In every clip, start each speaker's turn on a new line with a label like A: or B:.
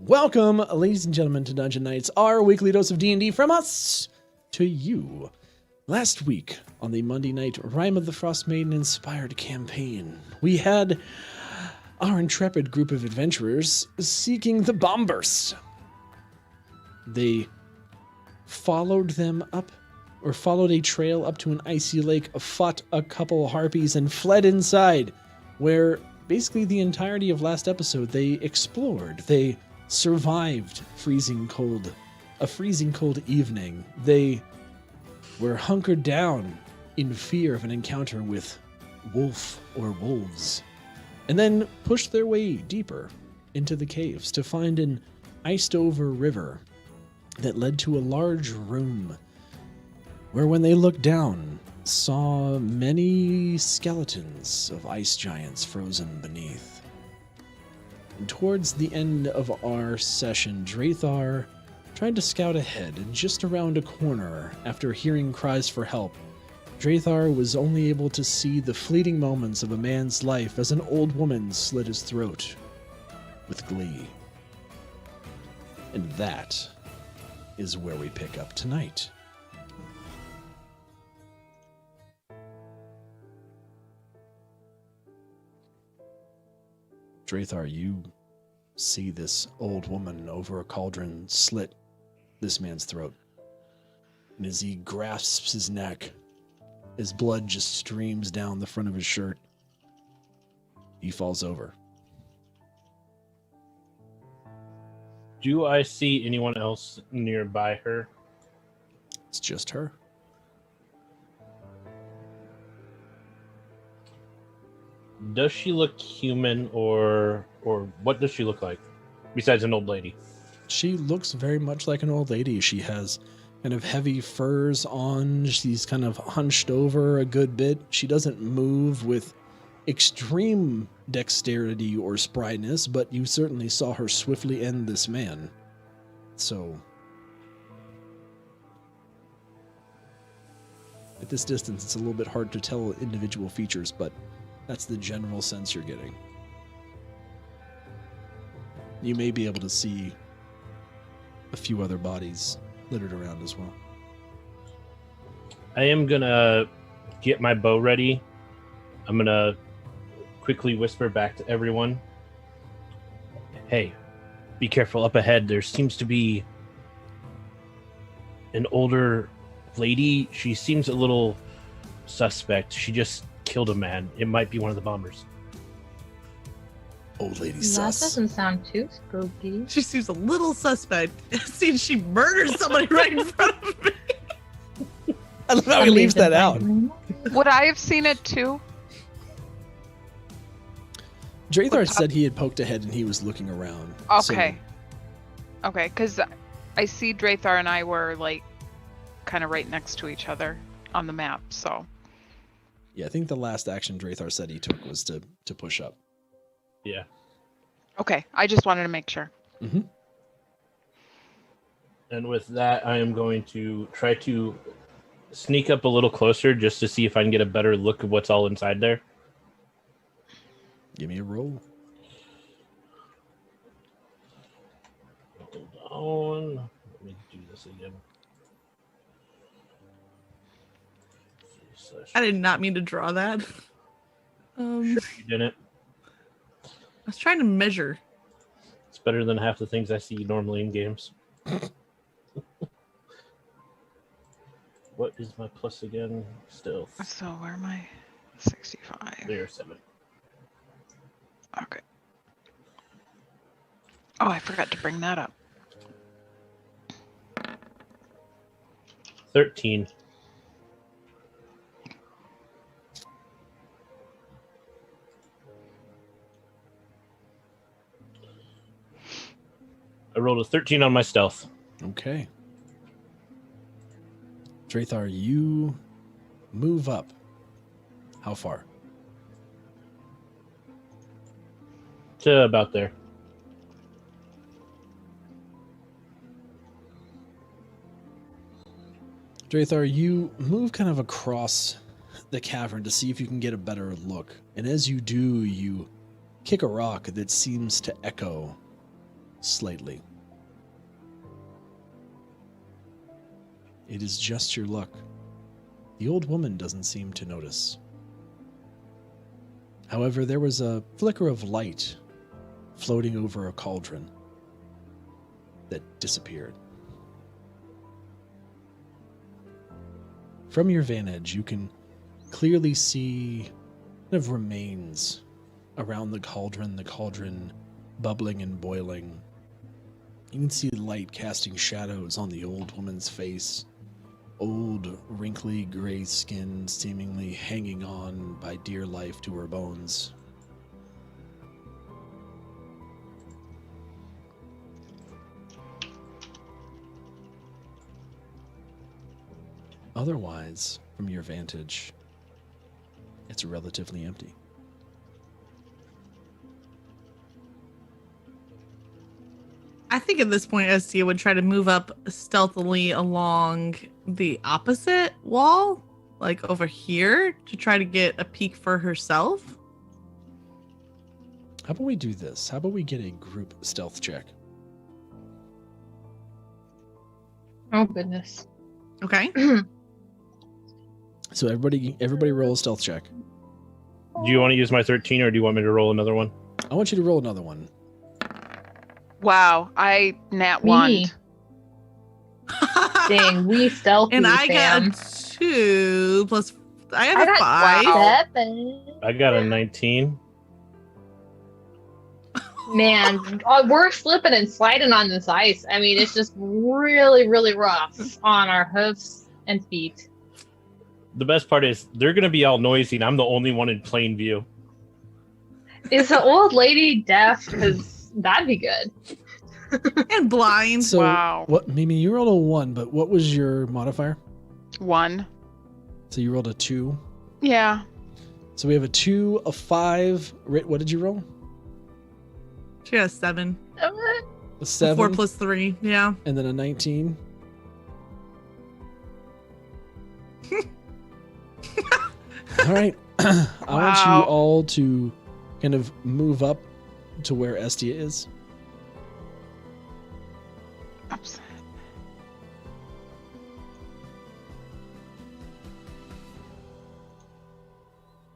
A: Welcome, ladies and gentlemen, to Dungeon Nytes, our weekly dose of D&D from us to you. Last week, on the Monday night Rime of the Frostmaiden inspired campaign, we had our intrepid group of adventurers seeking the bombburst. They followed a trail up to an icy lake, fought a couple harpies, and fled inside, where basically the entirety of last episode they explored. They survived a freezing cold evening. They were hunkered down in fear of an encounter with wolf or wolves, and then pushed their way deeper into the caves to find an iced-over river that led to a large room where, when they looked down, saw many skeletons of ice giants frozen beneath. And towards the end of our session, Drathar tried to scout ahead, and just around a corner, after hearing cries for help, Drathar was only able to see the fleeting moments of a man's life as an old woman slit his throat with glee. And that is where we pick up tonight. Drathar, you see this old woman over a cauldron slit this man's throat. And as he grasps his neck, his blood just streams down the front of his shirt. He falls over.
B: Do I see anyone else nearby her?
A: It's just her.
B: Does she look human, or what does she look like besides an old lady?
A: She looks very much like an old lady. She has kind of heavy furs on. She's kind of hunched over a good bit. She doesn't move with extreme dexterity or sprightness, but you certainly saw her swiftly end this man. So, at this distance, it's a little bit hard to tell individual features, but that's the general sense you're getting. You may be able to see a few other bodies littered around as well.
B: I am gonna get my bow ready. I'm gonna quickly whisper back to everyone. Hey, be careful up ahead. There seems to be an older lady. She seems a little suspect. She just killed a man. It might be one of the bombers.
A: Old lady
C: That
A: sus.
C: doesn't sound too spooky.
D: She seems a little suspect. Since she murdered somebody right in front of me.
A: I love how he leaves that out.
E: Would I have seen it too?
A: Drathar said he had poked ahead and he was looking around.
E: Okay. Okay, because I see Drathar and I were like kind of right next to each other on the map, so.
A: Yeah, I think the last action Drathar said he took was to push up.
B: Yeah.
E: Okay, I just wanted to make sure.
A: Mm-hmm.
B: And with that, I am going to try to sneak up a little closer just to see if I can get a better look of what's all inside there.
A: Give me a roll.
B: Hold on. Let me do this again.
D: I did not mean to draw that.
B: Sure you didn't.
D: I was trying to measure.
B: It's better than half the things I see normally in games. What is my plus again? Stealth.
E: So where am I? 65.
B: There, 7.
E: Okay. Oh, I forgot to bring that up.
B: 13. I rolled a 13 on my stealth.
A: Okay. Drathar, you move up. How far?
B: To about there.
A: Drathar, you move kind of across the cavern to see if you can get a better look. And as you do, you kick a rock that seems to echo slightly. It is just your luck. The old woman doesn't seem to notice. However, there was a flicker of light floating over a cauldron that disappeared. From your vantage, you can clearly see kind of remains around the cauldron bubbling and boiling. You can see light casting shadows on the old woman's face, old, wrinkly gray skin seemingly hanging on by dear life to her bones. Otherwise, from your vantage, it's relatively empty.
D: I think at this point, Estia would try to move up stealthily along the opposite wall, like over here, to try to get a peek for herself.
A: How about we do this? How about we get a group stealth check?
C: Oh goodness.
D: Okay.
A: So everybody roll a stealth check.
B: Do you want to use my 13 or do you want me to roll another one?
A: I want you to roll another one.
E: Wow, I nat
C: Me.
E: one.
C: Dang, we stealthy,
D: And I
C: fam.
D: got a 2 plus. I have
C: I
D: a
C: got
D: 5.
E: Wow.
C: 7.
B: I got a 19.
C: Man, we're slipping and sliding on this ice. I mean, it's just really, really rough on our hoofs and feet.
B: The best part is they're going to be all noisy and I'm the only one in plain view.
C: Is the old lady deaf? Because that'd be good.
D: And blind.
A: So
E: Wow.
A: what, Mimi, you rolled a 1, but what was your modifier?
E: 1.
A: So you rolled a 2.
E: Yeah.
A: So we have a 2, a 5. What did you roll?
D: She has 7.
A: A 7.
D: 4 plus 3. Yeah.
A: And then a 19. All right. I want you
E: Wow.
A: all to kind of move up to where Estia is.
E: Oops.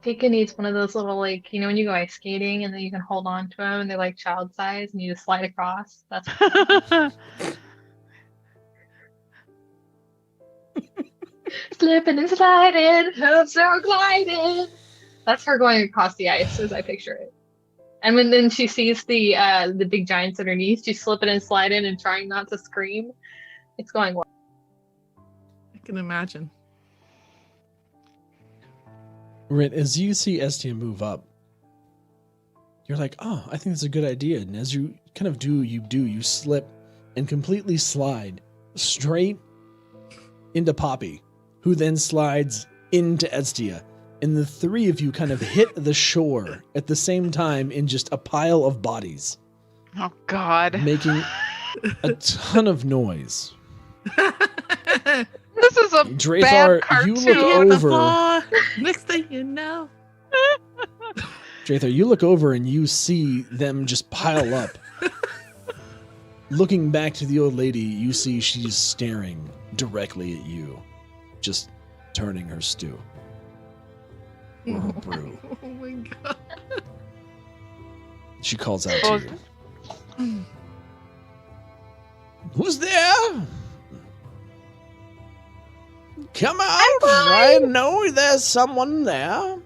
C: Pika needs one of those little, like, when you go ice skating and then you can hold on to them and they're like child size and you just slide across. That's slipping and sliding, hooves are gliding. That's her going across the ice as I picture it. And when then she sees the big giants underneath, she's slipping and sliding and trying not to scream. It's going well.
D: I can imagine.
A: Rit, as you see Estia move up, you're like, oh, I think that's a good idea. And as you kind of you slip and completely slide straight into Poppy, who then slides into Estia. And the three of you kind of hit the shore at the same time in just a pile of bodies,
E: Oh God.
A: making a ton of noise.
E: This is a
A: Drathar,
E: bad cartoon.
A: you look
D: Hit the
A: over.
D: floor. Next thing you know.
A: Drathar, you look over and you see them just pile up. Looking back to the old lady, you see she's staring directly at you, just turning her stew. Or her brew.
D: Oh my god.
A: She calls out
E: Oh.
A: to you. Who's there? Come out! I know there's someone there.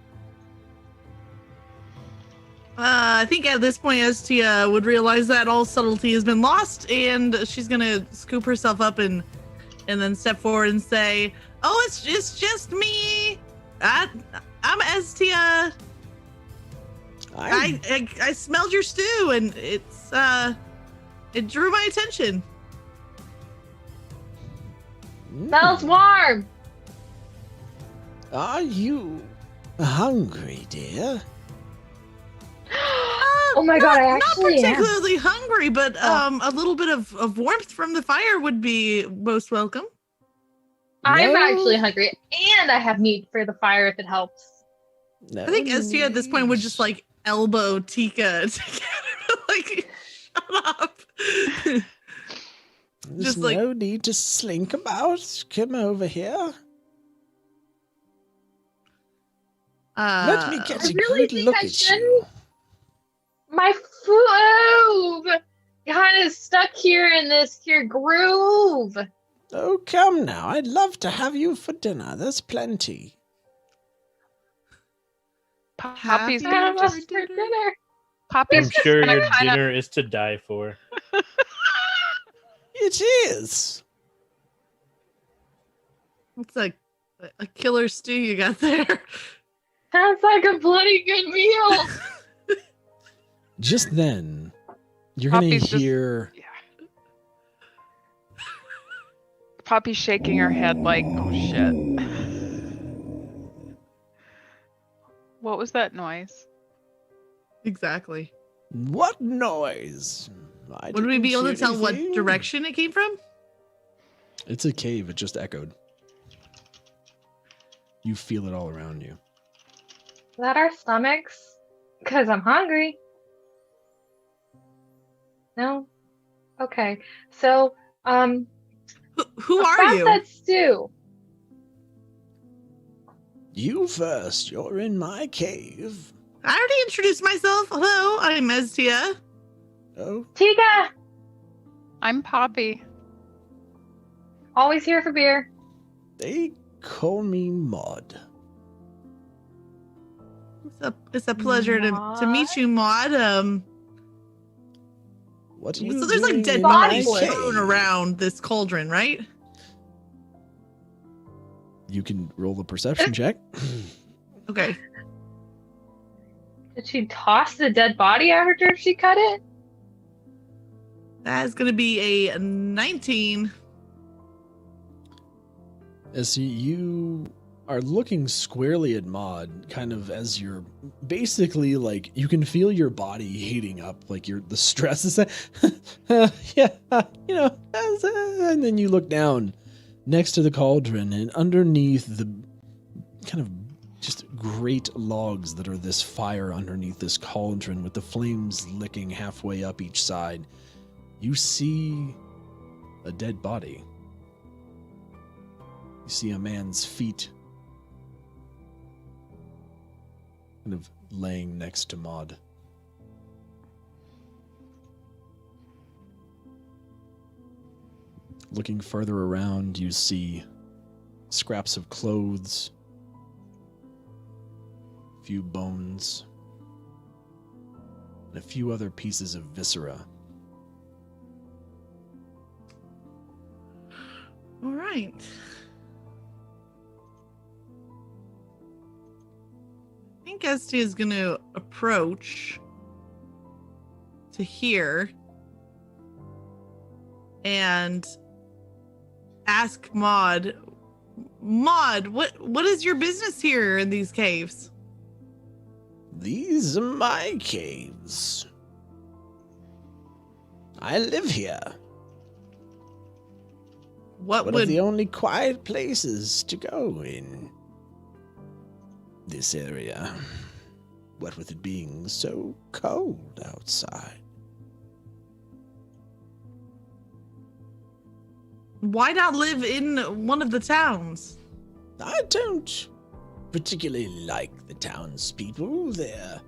D: I think at this point, Estia would realize that all subtlety has been lost, and she's gonna scoop herself up and then step forward and say, "Oh, it's just me. I'm Estia. I smelled your stew, and it drew my attention."
C: Smells warm.
A: Are you hungry, dear?
C: Oh my god, I actually
D: not
C: am.
D: particularly hungry, but a little bit of warmth from the fire would be most welcome.
C: I'm
A: No.
C: actually hungry, and I have meat for the fire if it helps.
A: No
D: I think Estia at this point would just like elbow Tika to get her to like shut up.
A: There's
D: Just like-
A: no need to slink about. Come over here. Let me get
C: I
A: a
C: really
A: good
C: think
A: look
C: I
A: at
C: shouldn't.
A: you.
C: My food kind of stuck here in this here groove.
A: Oh, come now. I'd love to have you for dinner. There's plenty.
E: Poppy's
D: Happy
E: gonna
C: Have
E: just
C: us for dinner.
E: Poppy's
B: I'm sure
E: gonna
B: your
E: kinda-
B: dinner is to die for.
A: It is.
D: What's a killer stew you got there?
C: Sounds like a bloody good meal.
A: Just then, you're going to
E: Poppy's just-
A: hear...
E: Poppy's shaking her head like, oh shit. What was that noise?
D: Exactly.
A: What noise?
D: Would we be able to tell what
A: anything.
D: direction it came from?
A: It's a cave. It just echoed. You feel it all around you.
C: Is that our stomachs? Because I'm hungry. No? Okay. So,
D: Who are
C: about
D: you?
C: that stew.
A: You first. You're in my cave.
D: I already introduced myself. Hello, I'm Estia.
A: Oh,
C: Tika!
E: I'm Poppy.
C: Always here for beer.
A: they call me Maud.
D: It's a pleasure to meet you, Maud.
A: What are you
D: So there's like
A: doing
D: dead
A: in
D: bodies
A: my
D: strewn
A: cave?
D: around this cauldron, right?
A: You can roll a perception check.
D: Okay.
C: Did she toss the dead body after she cut it?
D: That's gonna be a 19.
A: As you are looking squarely at Maud, kind of as you're basically like, you can feel your body heating up, like the stress is yeah, you know, and then you look down next to the cauldron, and underneath the kind of just great logs that are this fire underneath this cauldron with the flames licking halfway up each side, you see a dead body. You see a man's feet kind of laying next to Maud. Looking further around, you see scraps of clothes, a few bones, and a few other pieces of viscera.
D: All right. I think Estia is going to approach to here and ask Maud, what is your business here in these caves?
A: These are my caves. I live here.
D: What
A: One of
D: would
A: the only quiet places to go in this area. What with it being so cold outside.
D: why not live in one of the towns?
A: I don't particularly like the townspeople. They're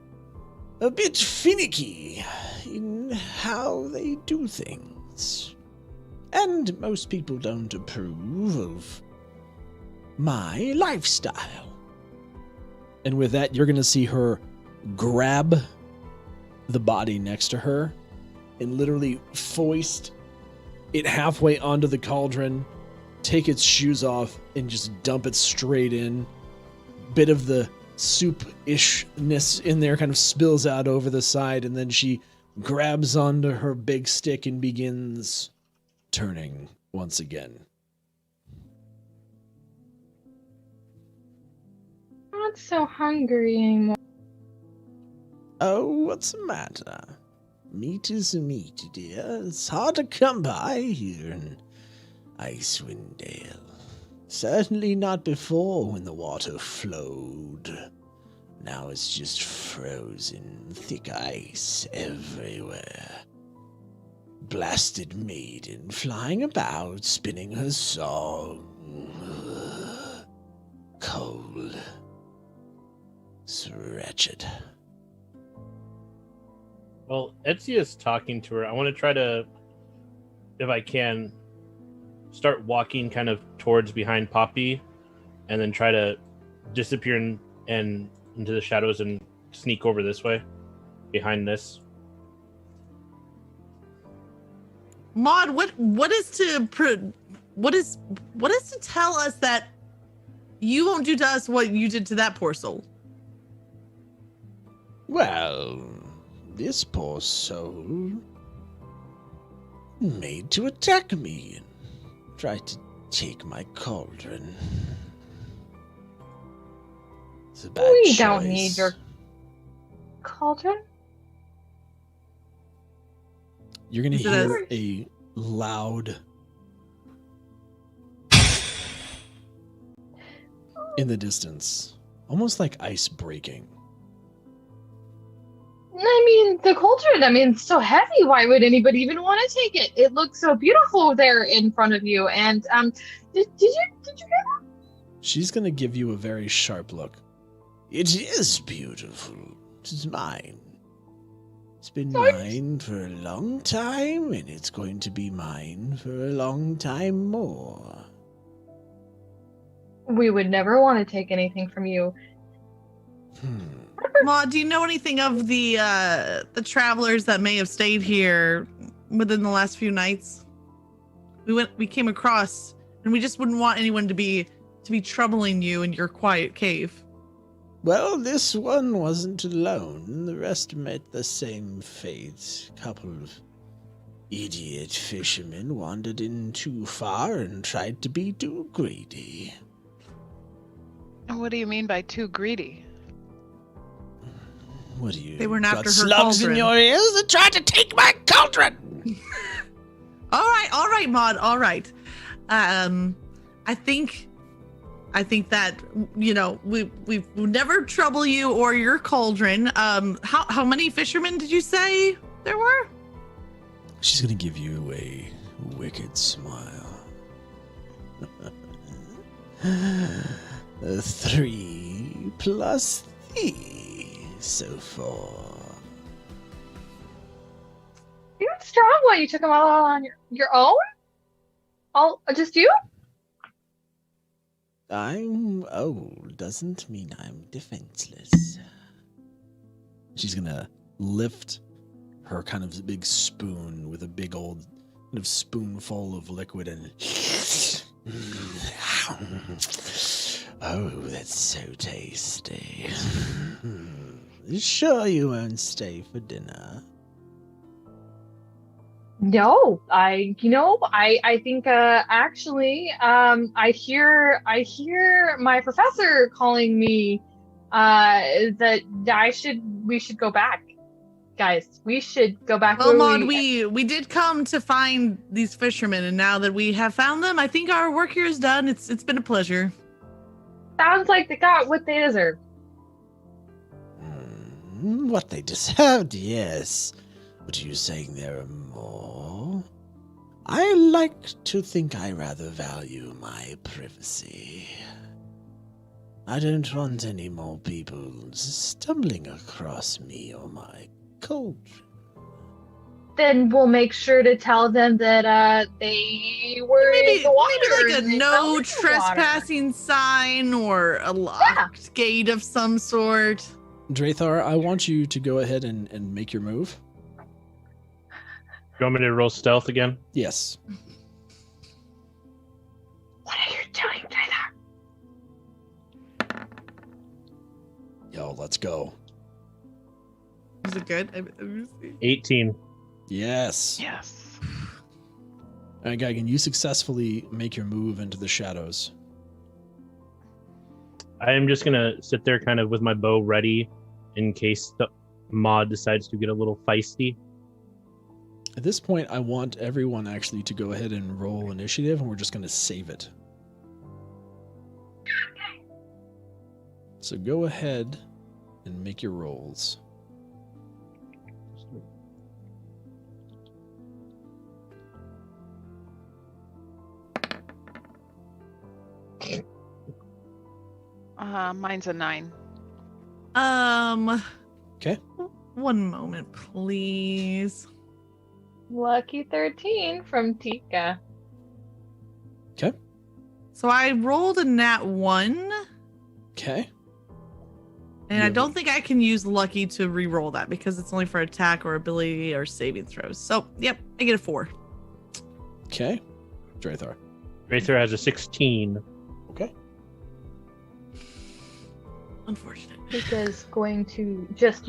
A: a bit finicky in how they do things. And most people don't approve of my lifestyle. And with that, you're going to see her grab the body next to her and literally foist it halfway onto the cauldron, take its shoes off, and just dump it straight in. Bit of the soup-ishness in there kind of spills out over the side, and then she grabs onto her big stick and begins turning once again.
C: I'm not so hungry anymore.
A: Oh, what's the matter? Meat is meat, dear. It's hard to come by here in Icewind Dale. Certainly not before when the water flowed. Now it's just frozen, thick ice everywhere. blasted maiden flying about, spinning her song. Cold. It's wretched.
B: Well, Etzia's talking to her. I want to try to, if I can, start walking kind of towards behind Poppy, and then try to disappear and into the shadows and sneak over this way, behind this.
D: Maud, what is to tell us that you won't do to us what you did to that poor soul?
A: Well, this poor soul made to attack me and try to take my cauldron. It's a bad
C: We
A: choice.
C: don't need your cauldron.
A: You're gonna
D: Is it
A: hear a loud in the distance, almost like ice breaking.
C: I mean, the cauldron, it's so heavy. Why would anybody even want to take it? It looks so beautiful there in front of you. And did you get that?
A: She's gonna give you a very sharp look. It is beautiful. It is mine. It's been mine for a long time, and it's going to be mine for a long time more.
C: We would never want to take anything from you.
D: Maud, do you know anything of the travelers that may have stayed here within the last few nights? We came across, and we just wouldn't want anyone to be troubling you in your quiet cave.
A: Well, this one wasn't alone. The rest met the same fate. A couple of idiot fishermen wandered in too far and tried to be too greedy.
E: What do you mean by too greedy?
A: What do you?
D: They weren't after
A: got
D: her
A: slugs in
D: cauldron.
A: your ears that tried to take my cauldron?
D: All right, Maud. All right. I think that we never trouble you or your cauldron. How many fishermen did you say there were?
A: She's gonna give you a wicked smile. 3 plus 3, so 4.
C: You're strong. What, you took them all on your own? All just you?
A: I'm old doesn't mean I'm defenseless. She's gonna lift her kind of big spoon with a big old kind of spoonful of liquid and oh, that's so tasty. You sure you won't stay for dinner?
C: No, I think actually I hear my professor calling me that we should go back. Guys, we should go back.
D: Well,
C: where
D: Maud, we did come to find these fishermen, and now that we have found them, I think our work here is done. It's been a pleasure.
C: Sounds like they got what they deserve.
A: What they deserved, yes. But are you saying there are more? I like to think I rather value my privacy. I don't want any more people stumbling across me or my cauldron.
C: Then we'll make sure to tell them that they were in the water.
D: Maybe like
C: and
D: a
C: they fell
D: no
C: in the water.
D: trespassing sign or a locked gate of some sort.
A: Drathar, I want you to go ahead and make your move.
B: You want me to roll stealth again?
A: Yes.
C: What are you doing, Tyler?
A: Yo, let's go.
D: Is it good? Let me see.
B: 18.
A: Yes.
E: Yes.
A: All right, Geigen, you successfully make your move into the shadows.
B: I am just gonna sit there kind of with my bow ready in case the mod decides to get a little feisty.
A: At this point, I want everyone actually to go ahead and roll initiative, and we're just going to save it. So go ahead and make your rolls.
E: Mine's a 9.
A: Okay.
D: One moment, please.
C: Lucky 13 from Tika.
A: Okay.
D: So I rolled a nat 1,
A: Okay.
D: and I don't think I can use lucky to re-roll that because it's only for attack or ability or saving throws. So, yep, I get a 4.
A: Okay. Draythar.
B: Draythar has a 16.
A: Okay.
D: Unfortunate.
C: Tika's going to just,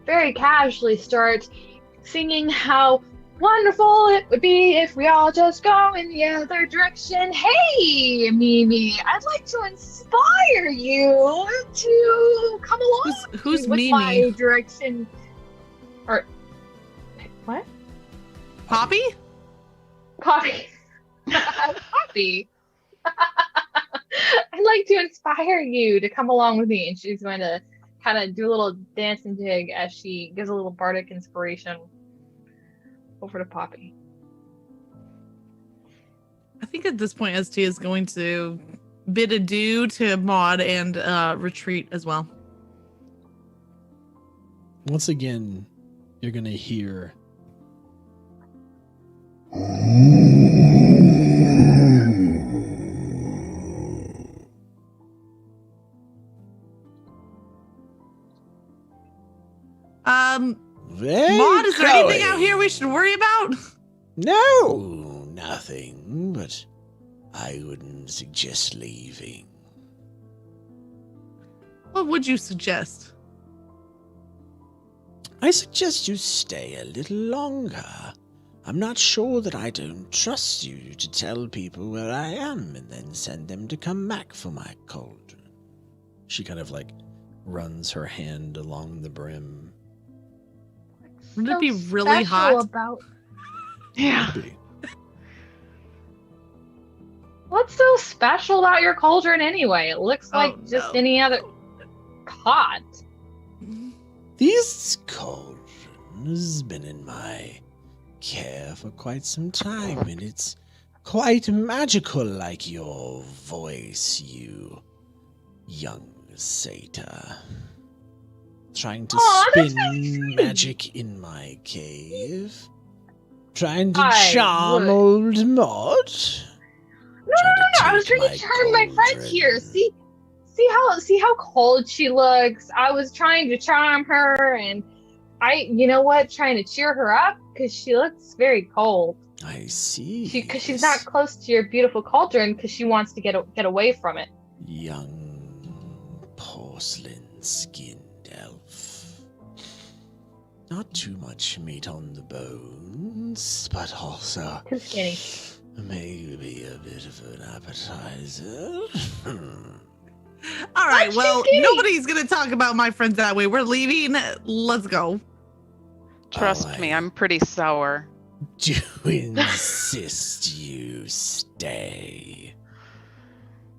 C: very casually start singing how wonderful it would be if we all just go in the other direction. Hey, Mimi, I'd like to inspire you to come along
D: Who's
C: with
D: Mimi?
C: my direction. Or what?
D: Poppy?
C: Poppy. Poppy. I'd like to inspire you to come along with me. And she's going to kind of do a little dance and jig as she gives a little bardic inspiration over to Poppy.
D: I think at this point, ST is going to bid adieu to Maud and retreat as well.
A: Once again, you're going to hear.
D: Maud, is there anything out here we should worry about?
A: No, nothing, but I wouldn't suggest leaving.
D: What would you suggest?
A: I suggest you stay a little longer. I'm not sure that I don't trust you to tell people where I am and then send them to come back for my cauldron. She kind of runs her hand along the brim.
D: Wouldn't it be
C: So
D: really
C: special
D: hot?
C: About
E: Yeah.
C: what's so special about your cauldron anyway? It looks like
D: Oh,
C: just
D: no.
C: any other pot.
A: This cauldron has been in my care for quite some time, and it's quite magical like your voice, you young satyr. Trying to
C: Aw, that's
A: spin
C: really sweet.
A: magic in my cave. Trying to
C: I
A: charm
C: would.
A: old Maud.
C: No, I was trying to charm my friend here. See how cold she looks. I was trying to charm her, and trying to cheer her up because she looks very cold.
A: I see.
C: Because she's not close to your beautiful cauldron because she wants to get away from it.
A: Young porcelain-skinned elf. Not too much meat on the bones, but also
C: Too skinny.
A: maybe a bit of an appetizer.
D: All right,
C: I'm
D: well,
C: skinny.
D: nobody's going to talk about my friends that way. We're leaving. Let's go.
E: Trust me, I'm pretty sour.
A: Do insist you stay.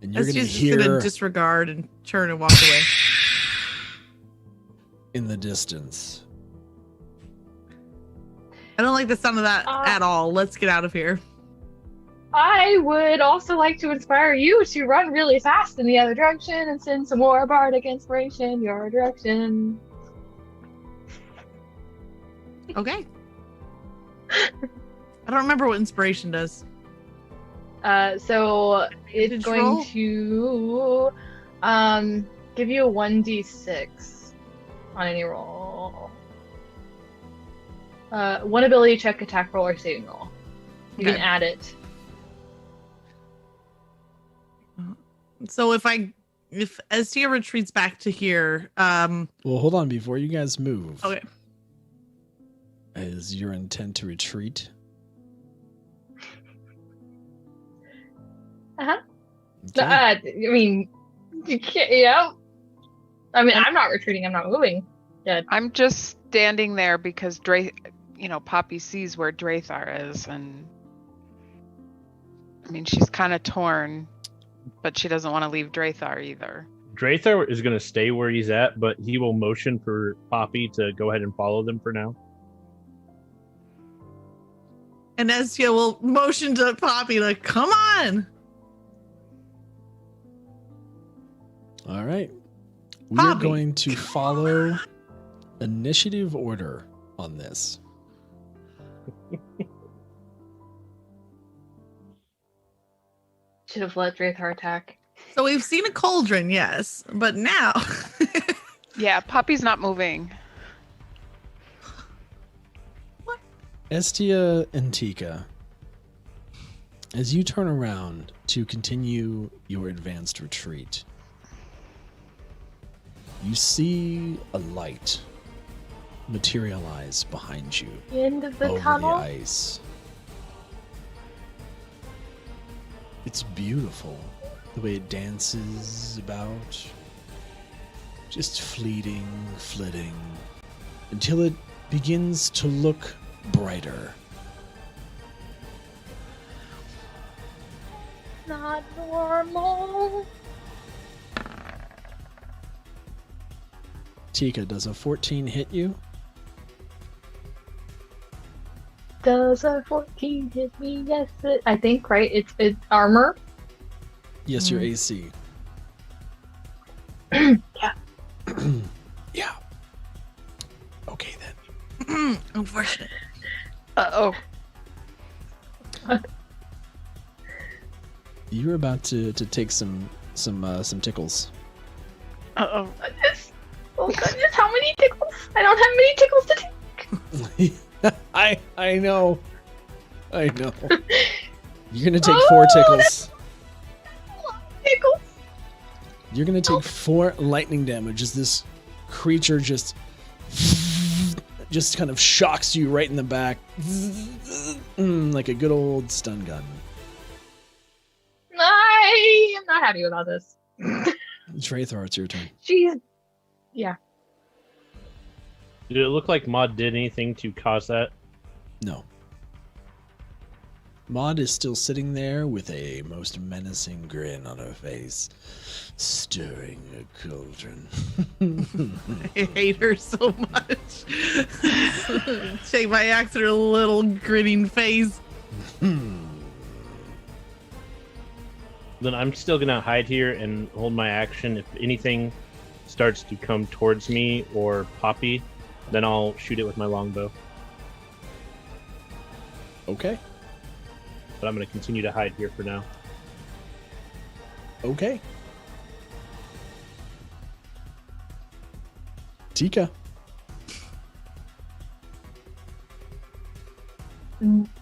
A: And you're
D: ST
A: going to
D: is just going to
A: hear
D: disregard and turn and walk away.
A: in the distance.
D: I don't like the sound of that at all. Let's get out of here.
C: I would also like to inspire you to run really fast in the other direction and send some more bardic inspiration your direction.
D: Okay. I don't remember what inspiration does.
C: So it's
D: Did you
C: going
D: roll?
C: to give you a 1d6 on any roll. One ability check, attack roll, or saving roll. You can
D: Okay.
C: add it.
D: So if Estia retreats back to here,
A: Well, hold on. Before you guys move,
D: okay.
A: is your intent to retreat?
C: Uh-huh.
A: Okay.
C: I mean, you can't, I mean, I'm not retreating, I'm not moving. Yeah.
E: I'm just standing there because Poppy sees where Draythar is, and I mean, she's kind of torn, but she doesn't want to leave Draythar either.
B: Draythar is going to stay where he's at, but he will motion for Poppy to go ahead and follow them for now.
D: And Estia will motion to Poppy, like, come on.
A: All right. We are
D: Hobby.
A: going to follow initiative order on this.
C: Should have let Drathar attack.
D: So we've seen a cauldron, yes, but now
E: Yeah, Poppy's not moving.
A: Estia and Tika, as you turn around to continue your advanced retreat, you see a light materialize behind you
C: The end of the
A: over
C: tunnel.
A: the ice. It's beautiful, the way it dances about, just fleeting, flitting, until it begins to look brighter.
C: Not normal.
A: Tika, does a 14 hit you?
C: Does a 14 hit me? Yes, I think, right? It's armor.
A: Yes, your AC.
C: Yeah.
A: Yeah. Okay then.
D: unfortunate.
E: Uh-oh.
A: You're about to take some tickles.
E: Uh-oh.
C: Goodness. Oh goodness, how many tickles? I don't have many tickles to take.
A: I know. You're gonna take 4 tickles.
C: Tickles.
A: You're gonna take 4 lightning damage as this creature just kind of shocks you right in the back, like a good old stun gun.
C: I am not happy about this.
A: Drathar, it's your turn.
C: Jeez. Yeah.
B: Did it look like Maud did anything to cause that?
A: No. Maud is still sitting there with a most menacing grin on her face, stirring a cauldron.
D: I hate her so much. Shake my axe at her little grinning face.
B: Then I'm still gonna hide here and hold my action. If anything starts to come towards me or Poppy, then I'll shoot it with my longbow.
A: Okay.
B: But I'm gonna continue to hide here for now.
A: Okay. Tika.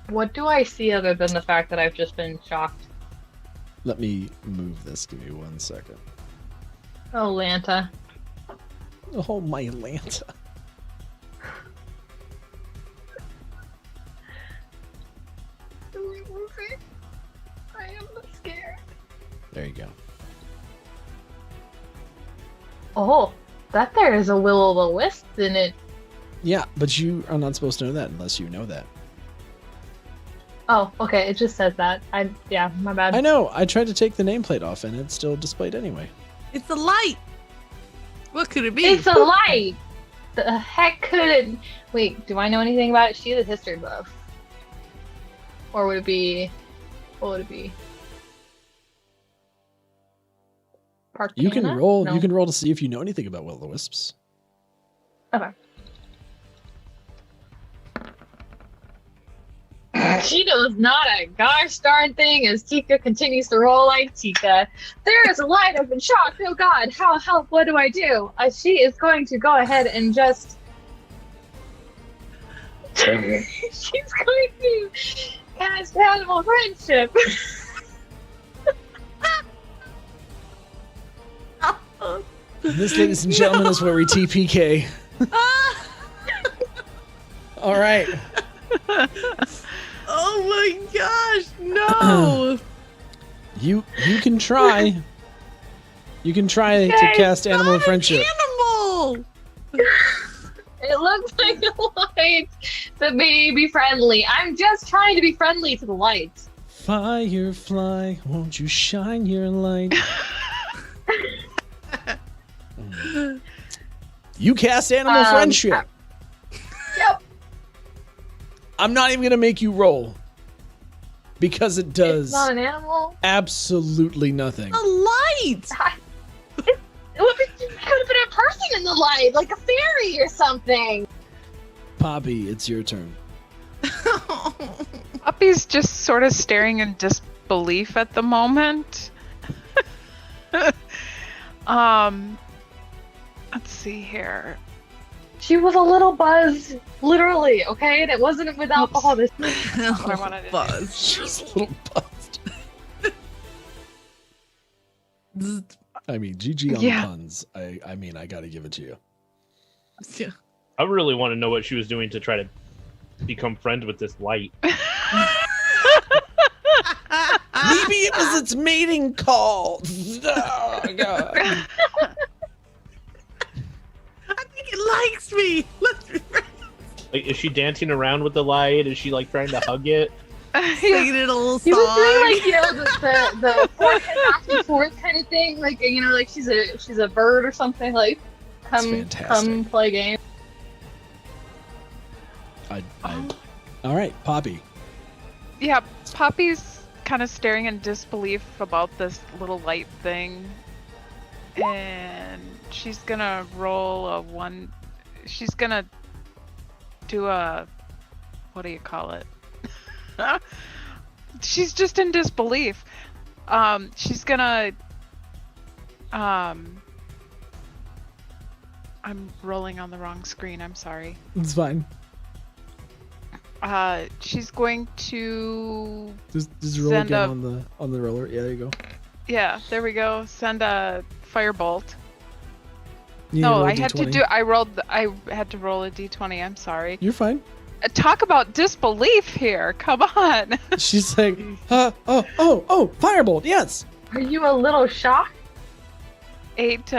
C: What do I see other than the fact that I've just been shocked?
A: Let me move this. Give me 1 second.
C: Oh, Lanta.
A: Oh, my Lanta.
C: I am scared.
A: There you go.
C: Oh, that there is a will-o'-the-wisp in it.
A: Yeah, but you are not supposed to know that unless you know that.
C: Oh, okay. It just says that. Yeah, my bad.
A: I know. I tried to take the nameplate off and it's still displayed anyway.
D: It's a light. What could it be?
C: It's a light. The heck could it? Wait, do I know anything about it? She's a history buff. Or would it be? What would it be?
A: You can
C: Parkana?
A: roll.
C: No.
A: You can roll to see if you know anything about will-o'-the-wisps.
C: Okay. She knows not a gosh darn thing as Tika continues to roll like Tika. There is a light. I've been shocked. Oh God, how help? What do I do? She is going to go ahead and just. She's going to cast animal friendship.
A: This, ladies and gentlemen, is where we TPK. All right.
D: Oh my gosh, no!
A: You can try. You can try to cast animal
D: Not an
A: friendship.
D: Animal!
C: It looks like a light that may be friendly. I'm just trying to be friendly to the light.
A: Firefly, won't you shine your light? You cast animal friendship.
C: Yep.
A: I'm not even gonna make you roll because it does
C: It's not an animal.
A: absolutely nothing.
D: A light!
C: light, like a fairy or something.
A: Poppy, it's your turn.
E: Puppy's just sort of staring in disbelief at the moment. Let's see here.
C: She was a little buzzed, literally, okay? And it wasn't with alcohol. This
E: What I wanted to do.
D: Buzz.
A: She's a little buzzed. I mean, GG on the puns. I mean, I gotta give it to you.
D: Yeah.
B: I really want to know what she was doing to try to become friends with this light.
A: Maybe it was its mating call. Oh, God.
D: I think it likes me. Let's be friends.
B: Like, is she dancing around with the light? Is she like trying to hug it?
D: Singing it a little
C: He was doing
D: song.
C: like, you know, the forehead back and forth kind of thing, like, you know, like she's a bird or something. Like, come play game.
A: All right, Poppy.
E: Yeah, Poppy's kind of staring in disbelief about this little light thing. And she's gonna roll a one. She's gonna do a. What do you call it? She's just in disbelief. She's gonna. I'm rolling on the wrong screen. I'm sorry.
A: It's fine.
E: She's going to
A: Just roll
E: send
A: again on the roller. Yeah, there you go.
E: Yeah, there we go. Send a firebolt.
A: You
E: No,
A: roll a
E: I had to
A: D20.
E: do. I had to roll a d20. I'm sorry.
A: You're fine.
E: Talk about disbelief here. Come on.
A: She's like, oh, firebolt, yes.
C: Are you a little shocked?
E: 8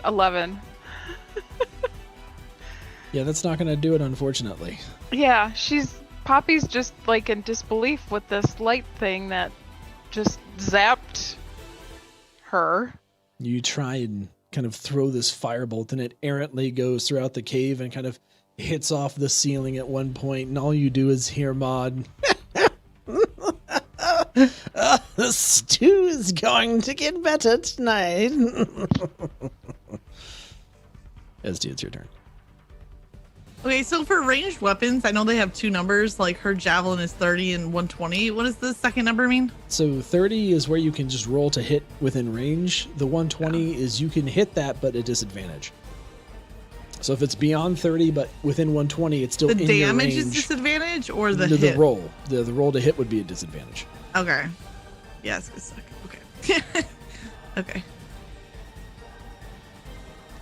E: 11.
A: Yeah, that's not gonna do it, unfortunately.
E: Yeah, Poppy's just like in disbelief with this light thing that just zapped her.
A: You try and kind of throw this firebolt, and it errantly goes throughout the cave and kind of hits off the ceiling at one point, and all you do is hear Maud. The stew is going to get better tonight. Esty, it's your turn.
D: Okay, so for ranged weapons, I know they have two numbers. Like her javelin is 30 and 120. What does the second number mean?
A: So 30 is where you can just roll to hit within range. The 120 is you can hit that, but at disadvantage. So if it's beyond 30, but within 120, it's still
D: The
A: in your
D: damage
A: range.
D: is disadvantage, or the
A: the
D: hit?
A: roll. The roll to hit would be a disadvantage.
D: Okay. Yeah, it's gonna suck. Okay. Okay.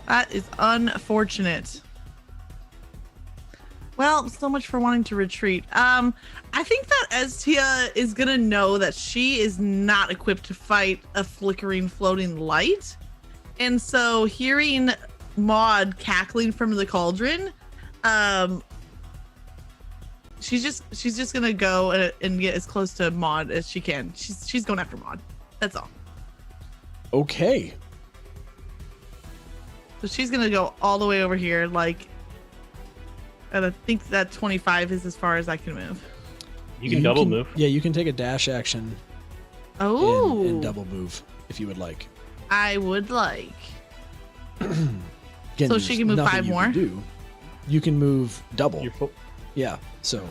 D: That is unfortunate. Well, so much for wanting to retreat. I think that Estia is gonna know that she is not equipped to fight a flickering, floating light, and so hearing Maud cackling from the cauldron, she's just gonna go and get as close to Maud as she can. She's going after Maud. That's all.
A: Okay.
D: So she's gonna go all the way over here, like. And I think that 25 is as far as I can move.
B: You can double move.
A: Yeah, you can take a dash action
D: Oh,
A: and double move if you would like.
D: I would like.
A: Again,
D: So
A: there's
D: she can move
A: nothing
D: 5
A: you
D: more?
A: can do. You can move double.
B: Your foot.
A: Yeah. So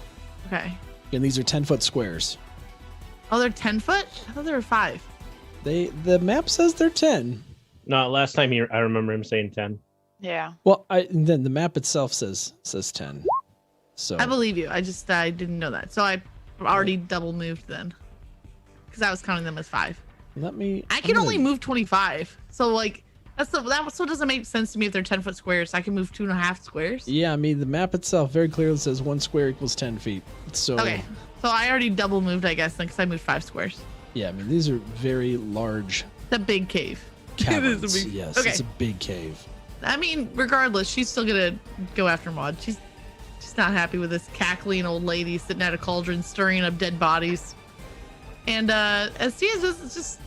D: Okay.
A: again, these are 10-foot squares.
D: Oh, they're 10 foot? I thought they were 5.
A: The map says they're 10.
B: No, last time I remember him saying 10.
E: Yeah.
A: Well, and then the map itself says 10. So
D: I believe you. I didn't know that. So I already double moved then. Because I was counting them as 5.
A: let me.
D: I can only move 25. So like that so doesn't make sense to me if they're 10-foot squares. I can move 2.5 squares.
A: Yeah, I mean the map itself very clearly says 1 square equals 10 feet. So
D: Okay. So I already double moved, I guess, then because I moved 5 squares.
A: yeah, I mean these are very large
D: The big cave.
A: caverns.
D: It is a big-
A: Yes,
D: okay.
A: it's a big cave.
D: I mean, regardless, she's still gonna go after Maud. She's not happy with this cackling old lady sitting at a cauldron stirring up dead bodies. And as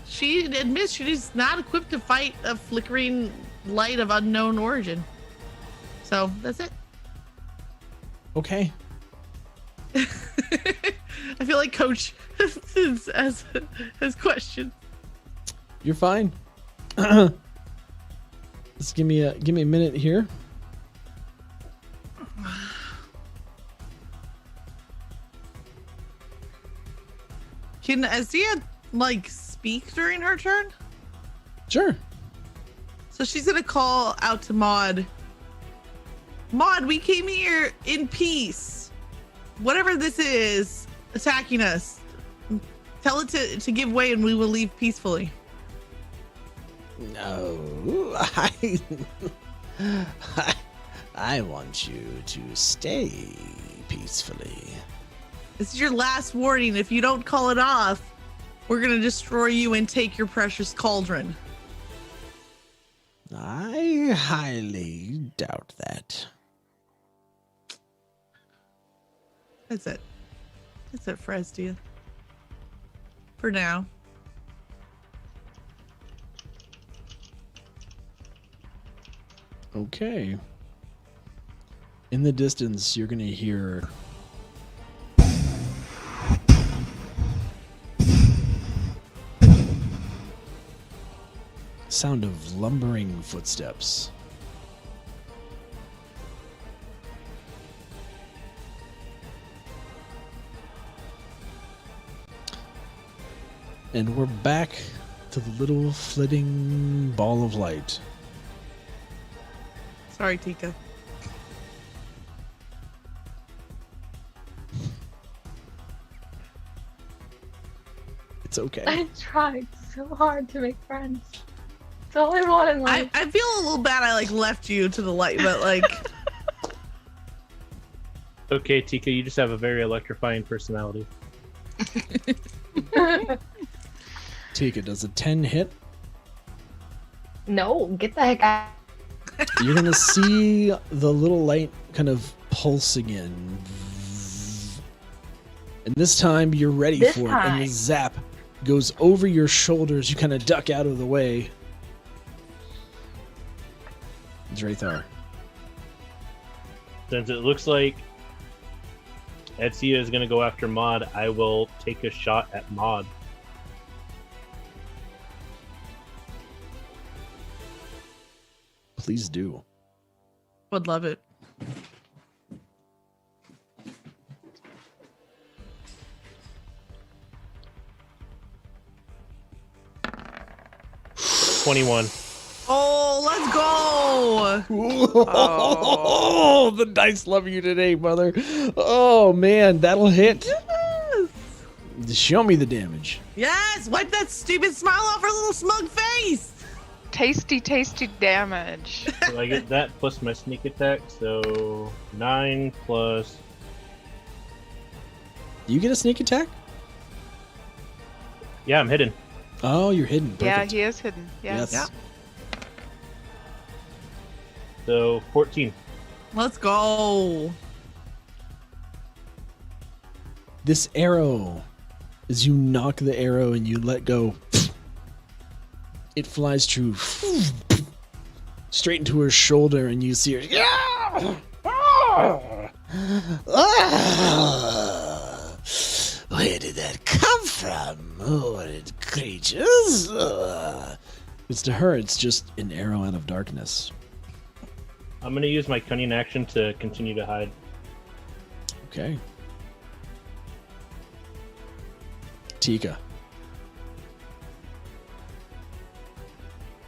D: she admits she's not equipped to fight a flickering light of unknown origin. So that's it.
A: Okay.
D: I feel like Coach has questions.
A: You're fine. Just give me a minute here.
D: Can Azia like speak during her turn?
A: Sure.
D: So she's gonna call out to Maud. Maud, we came here in peace. Whatever this is attacking us, tell it to give way and we will leave peacefully.
A: No, I want you to stay peacefully.
D: This is your last warning. If you don't call it off, we're gonna destroy you and take your precious cauldron.
A: I highly doubt that.
D: That's it. That's it for Azia. For now.
A: Okay. In the distance, you're going to hear sound of lumbering footsteps. And we're back to the little flitting ball of light.
D: Sorry, Tika.
A: It's okay.
C: I tried so hard to make friends. That's all I want in life.
D: I feel a little bad I like left you to the light, but like
B: Okay, Tika, you just have a very electrifying personality.
A: Tika, does a 10 hit?
C: No, get the heck out.
A: You're gonna see the little light kind of pulse again. And this time you're ready
C: This
A: for it. And the
C: time.
A: zap goes over your shoulders. You kind of duck out of the way. Drathar.
B: Since it looks like Etsia is going to go after Maud, I will take a shot at Maud.
A: Please do.
D: would love it.
B: '21.
D: Oh, let's go!
A: Oh, the dice love you today, mother. Oh, man, that'll hit.
D: Yes!
A: Show me the damage.
D: Yes! Wipe that stupid smile off her little smug face!
E: Tasty, tasty damage.
B: So I get that plus my sneak attack, so 9 plus.
A: Do you get a sneak attack?
B: Yeah, I'm hidden.
A: Oh, you're hidden.
E: Yeah,
A: Perfect.
E: he is hidden. Yes.
A: Yes.
B: So 14.
D: Let's go!
A: This arrow, as you knock the arrow and you let go, it flies true straight into her shoulder, and you see her. Yeah! Where did that come from? Horrid creatures. It's to her, it's just an arrow out of darkness.
B: I'm going to use my cunning action to continue to hide.
A: Okay. Tika.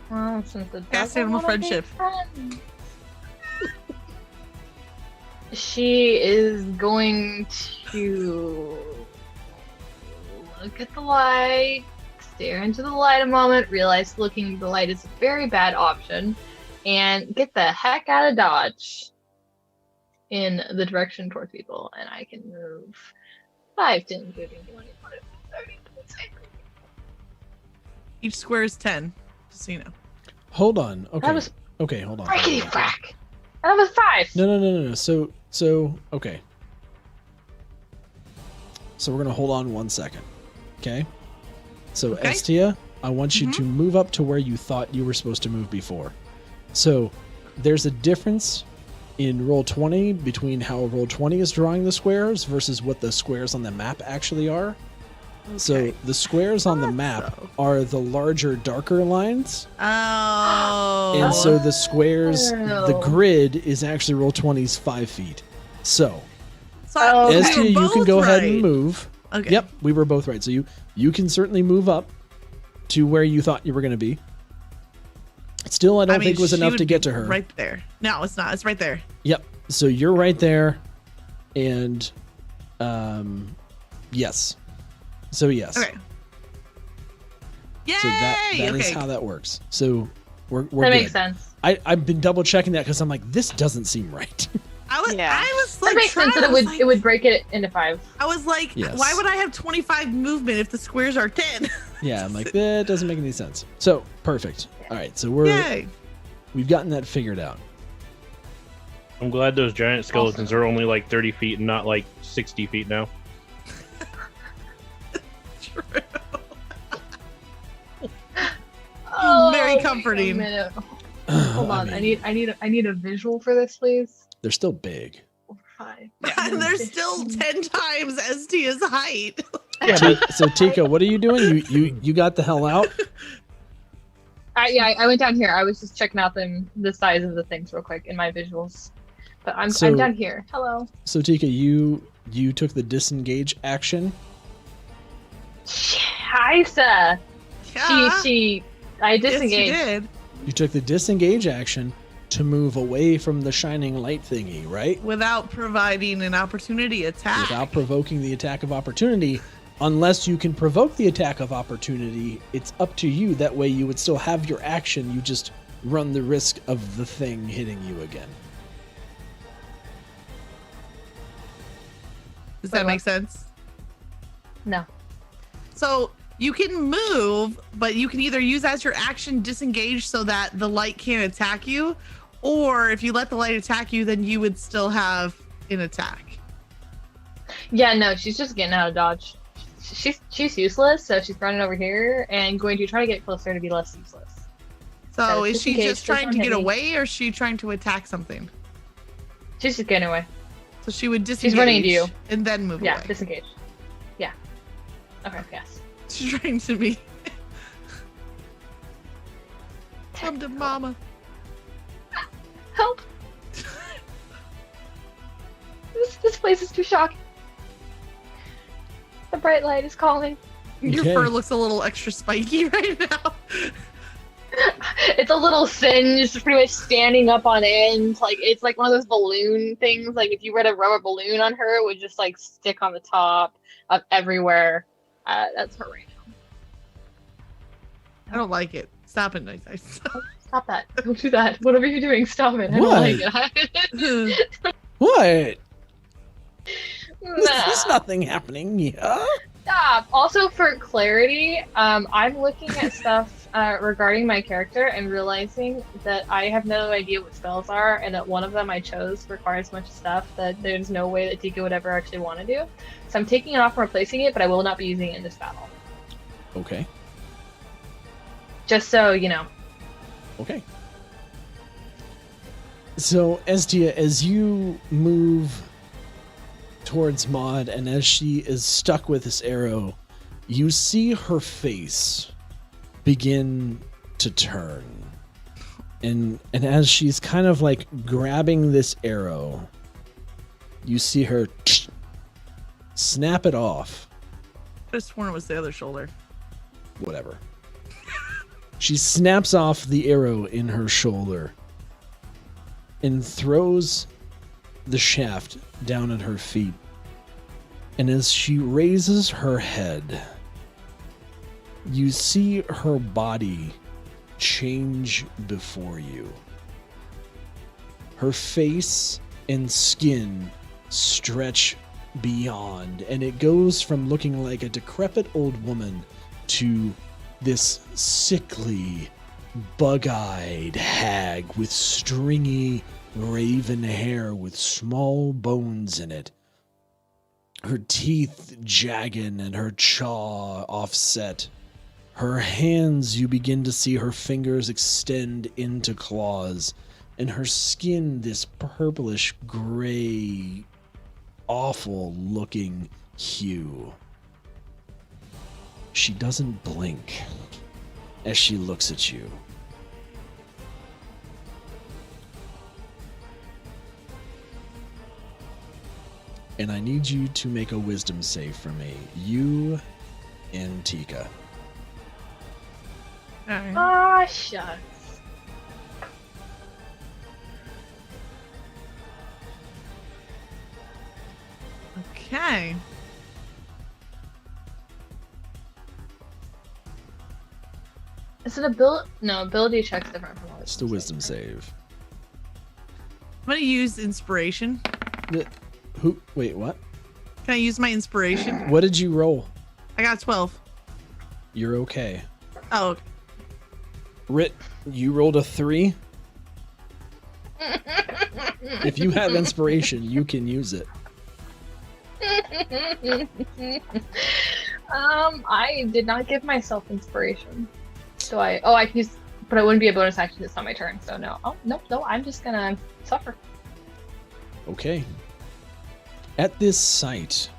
C: Well, since the
D: Cast
C: doesn't
D: animal
C: wanna be
D: friendship.
C: friends. She is going to look at the light, stare into the light a moment, realize looking at the light is a very bad option, and get the heck out of Dodge in the direction towards people. And I can move 5, 10, 15, 20, 25, 30, 26.
D: Each square is 10, just so you know.
A: Hold on. Okay.
C: That was
A: Okay, hold on.
C: frickety frack. That was 5.
A: No. So, okay. So we're gonna hold on 1 second. Okay? So
D: Okay.
A: Estia, I want you to move up to where you thought you were supposed to move before. So there's a difference in Roll20 between how Roll20 is drawing the squares versus what the squares on the map actually are. So
D: Okay.
A: the squares on the map
D: So-
A: are the larger, darker lines.
D: Oh.
A: And so the squares, the
C: Oh.
A: grid is actually roll 20s 5 feet. So,
D: So
C: Oh, okay.
D: we were
A: Estia, you can
D: both
A: go ahead
D: right.
A: and move.
D: Okay.
A: Yep, we were both right. So you can certainly move up to where you thought you were going to be. Still, I don't think was
D: she
A: enough
D: would
A: to get
D: be
A: to her.
D: Right there. No, it's not. It's right there.
A: Yep. So you're right there, and yes. So yes.
D: Okay. Yay!
A: So that is
D: okay.
A: how that works. So we're
C: That
A: good.
C: makes sense.
A: I've been double checking that because I'm like, this doesn't seem right.
D: I was
E: Yeah.
D: like
C: That makes sense. That it would break it into 5.
D: I was like,
A: Yes.
D: why would I have 25 movement if the squares are 10?
A: Yeah, I'm like, that doesn't make any sense. So perfect. All right, so
D: Yay.
A: we've gotten that figured out.
B: I'm glad those giant skeletons are only like 30 feet and not like 60 feet now.
D: Very
C: wait a
D: comforting.
C: minute. Hold on. I need a visual for this, please.
A: They're still big.
C: 5.
D: And they're still 10 times Estia's height.
A: So Tika, what are you doing? You got the hell out?
C: I went down here. I was just checking out the size of the things real quick in my visuals. But I'm
A: So-
C: down here. Hello.
A: So Tika, you took the disengage action.
C: Scheiße.
D: Yeah.
C: I
D: Yes,
C: disengaged.
D: you did.
A: You took the disengage action to move away from the shining light thingy, right?
D: Without providing an opportunity attack.
A: Without provoking the attack of opportunity. Unless you can provoke the attack of opportunity, it's up to you. That way you would still have your action. You just run the risk of the thing hitting you again.
D: Does
C: Wait,
D: that
C: what?
D: make sense?
C: No.
D: So you can move, but you can either use as your action disengage so that the light can't attack you, or if you let the light attack you, then you would still have an attack.
C: Yeah, no, she's just getting out of dodge. She's useless, so she's running over here and going to try to get closer to be less useless.
D: So
C: Yeah,
D: is she
C: disengage,
D: just trying
C: don't
D: to
C: hit
D: get
C: me.
D: away, or is she trying to attack something?
C: She's just getting away.
D: So she would disengage
C: running into you.
D: and then move
C: Yeah,
D: away.
C: disengage. Yeah. Okay, yes.
D: She's trying to be. Come to mama.
C: Help! This place is too shocking. The bright light is calling.
D: Your
A: Okay.
D: fur looks a little extra spiky right now.
C: It's a little singed, pretty much standing up on end. Like it's like one of those balloon things. Like if you were to rub a balloon on her, it would just like stick on the top of everywhere. That's her right now.
D: I don't like it. Stop it, Nytes.
C: Stop that! Don't do that. Whatever you're doing, stop it. I don't like it.
A: What?
C: Nah.
A: There's nothing happening. Yeah.
C: Stop. Also, for clarity, I'm looking at stuff regarding my character and realizing that I have no idea what spells are, and that one of them I chose requires much stuff that there's no way that Tika would ever actually want to do. So I'm taking it off and replacing it, but I will not be using it in this battle.
A: Okay.
C: Just so you know.
A: Okay. So, Estia, as you move towards Maud and as she is stuck with this arrow, you see her face begin to turn. And as she's kind of like grabbing this arrow, you see her snap it off.
D: I could have sworn it was the other shoulder.
A: Whatever. She snaps off the arrow in her shoulder and throws the shaft down at her feet. And as she raises her head, you see her body change before you. Her face and skin stretch beyond, and it goes from looking like a decrepit old woman to this sickly, bug-eyed hag with stringy raven hair with small bones in it. Her teeth jagged and her jaw offset. Her hands, you begin to see her fingers extend into claws, and her skin this purplish gray, awful looking hue. She doesn't blink as she looks at you. And I need you to make a wisdom save for me. You and Tika.
D: Alright.
C: Ah, shucks.
D: Okay.
C: Is it ability? No, ability check's different from
A: It's the wisdom save.
D: I'm gonna use inspiration.
A: Who? Wait, what?
D: Can I use my inspiration?
A: What did you roll?
D: I got 12.
A: You're okay.
D: Oh, okay.
A: Rit, you rolled a 3. If you have inspiration, you can use it.
C: I did not give myself inspiration. So I can use, but it wouldn't be a bonus action. It's not my turn, so no. Oh, no, I'm just gonna suffer.
A: Okay. At this sight,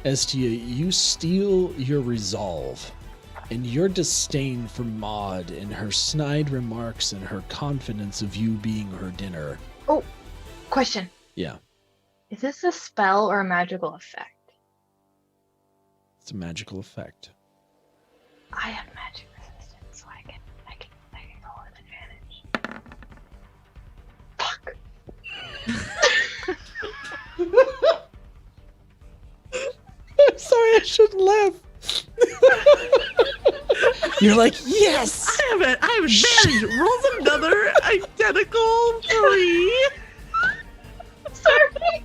A: Estia, you steal your resolve and your disdain for Maud and her snide remarks and her confidence of you being her dinner.
C: Oh, question.
A: Yeah,
C: Is this a spell or a magical effect?
A: it's a magical effect.
C: I have magic resistance, so I can roll an advantage. Fuck.
A: I'm sorry, I shouldn't laugh. You're like, yes!
D: I have advantage. Rolls another identical 3.
C: Sorry.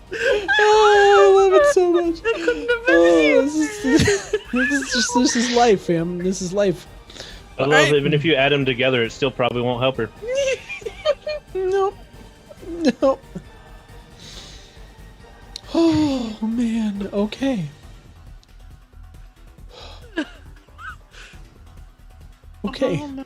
A: Oh, I love it so much.
D: It couldn't have been
A: Oh, this is life, fam. This is life.
B: I love
A: Alright.
B: even if you add them together, it still probably won't help her.
A: Nope. Nope. Oh, man. Okay. Okay.
D: Oh, no.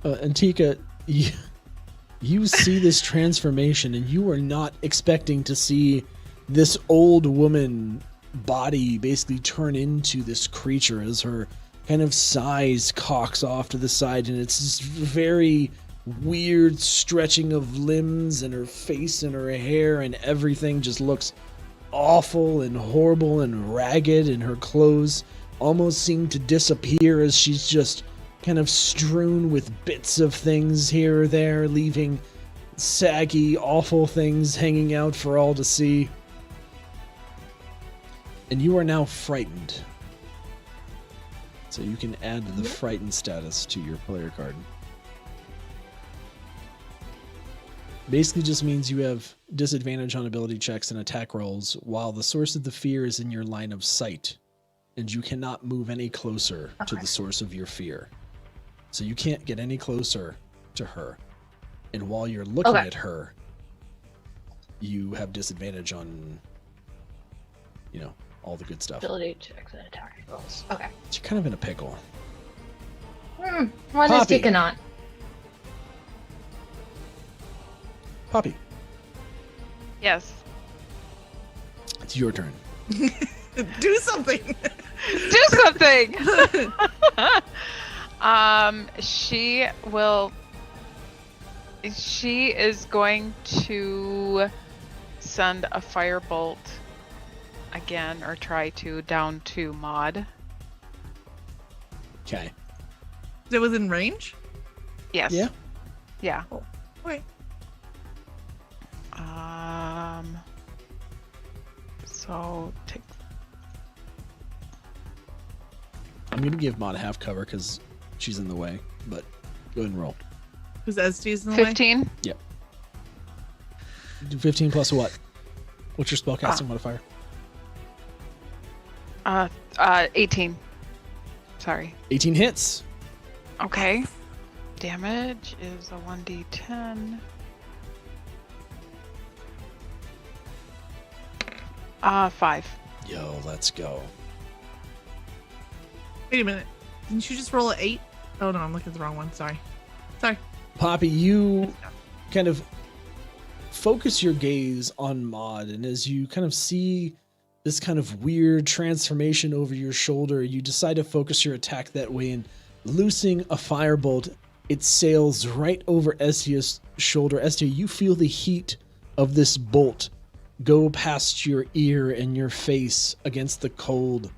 A: Antika, you see this transformation and you are not expecting to see this old woman body basically turn into this creature as her kind of size cocks off to the side, and it's this very weird stretching of limbs, and her face and her hair and everything just looks awful and horrible and ragged, and her clothes almost seem to disappear as she's just kind of strewn with bits of things here or there, leaving saggy, awful things hanging out for all to see. And you are now frightened. So you can add the frightened status to your player card. Basically just means you have disadvantage on ability checks and attack rolls while the source of the fear is in your line of sight, and you cannot move any closer to the source of your fear. So you can't get any closer to her. And while you're looking at her, you have disadvantage on, all the good stuff.
C: Ability checks and attack rolls. Okay.
A: You're kind of in a pickle.
C: Why does
A: Poppy.
C: Tika not?
E: Yes.
A: Poppy, it's your turn.
D: Do something.
E: Do something. She is going to send a firebolt again, or try to, down to Maud.
A: Okay.
D: Is it within range?
E: Yes.
A: Yeah.
E: Yeah.
D: Okay.
E: So take.
A: I'm going to give Maud half cover because she's in the way, but go ahead and roll.
D: Who's SD's in the way?
E: 15.
A: Yep. Do 15 plus what? What's your spellcasting modifier?
E: 18. Sorry.
A: 18 hits.
E: Okay. Damage is a 1d10. 5.
A: Yo, let's go.
D: Wait a minute. Didn't you just roll an 8? Oh no, I'm looking at the wrong one. Sorry.
A: Poppy, you kind of focus your gaze on Maud, and as you kind of see this kind of weird transformation over your shoulder. You decide to focus your attack that way, and loosing a firebolt, it sails right over Estia's shoulder. Estia, you feel the heat of this bolt go past your ear and your face against the cold,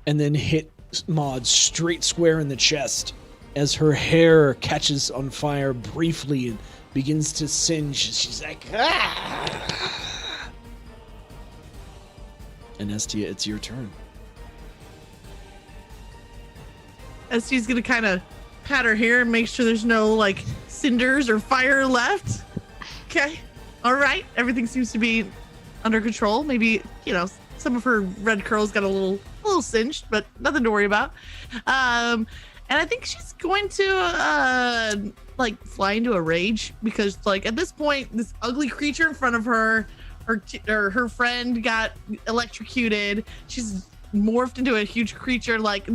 A: and then hit Maud straight square in the chest as her hair catches on fire briefly and begins to singe. She's like, ah! And Estia, it's your turn.
D: Estia's gonna kind of pat her hair and make sure there's no like cinders or fire left. Okay. All right. Everything seems to be under control. Maybe, you know, some of her red curls got a little singed, but nothing to worry about. And I think she's going to like fly into a rage, because like at this point, this ugly creature in front of her, her friend got electrocuted. She's morphed into a huge creature. Like,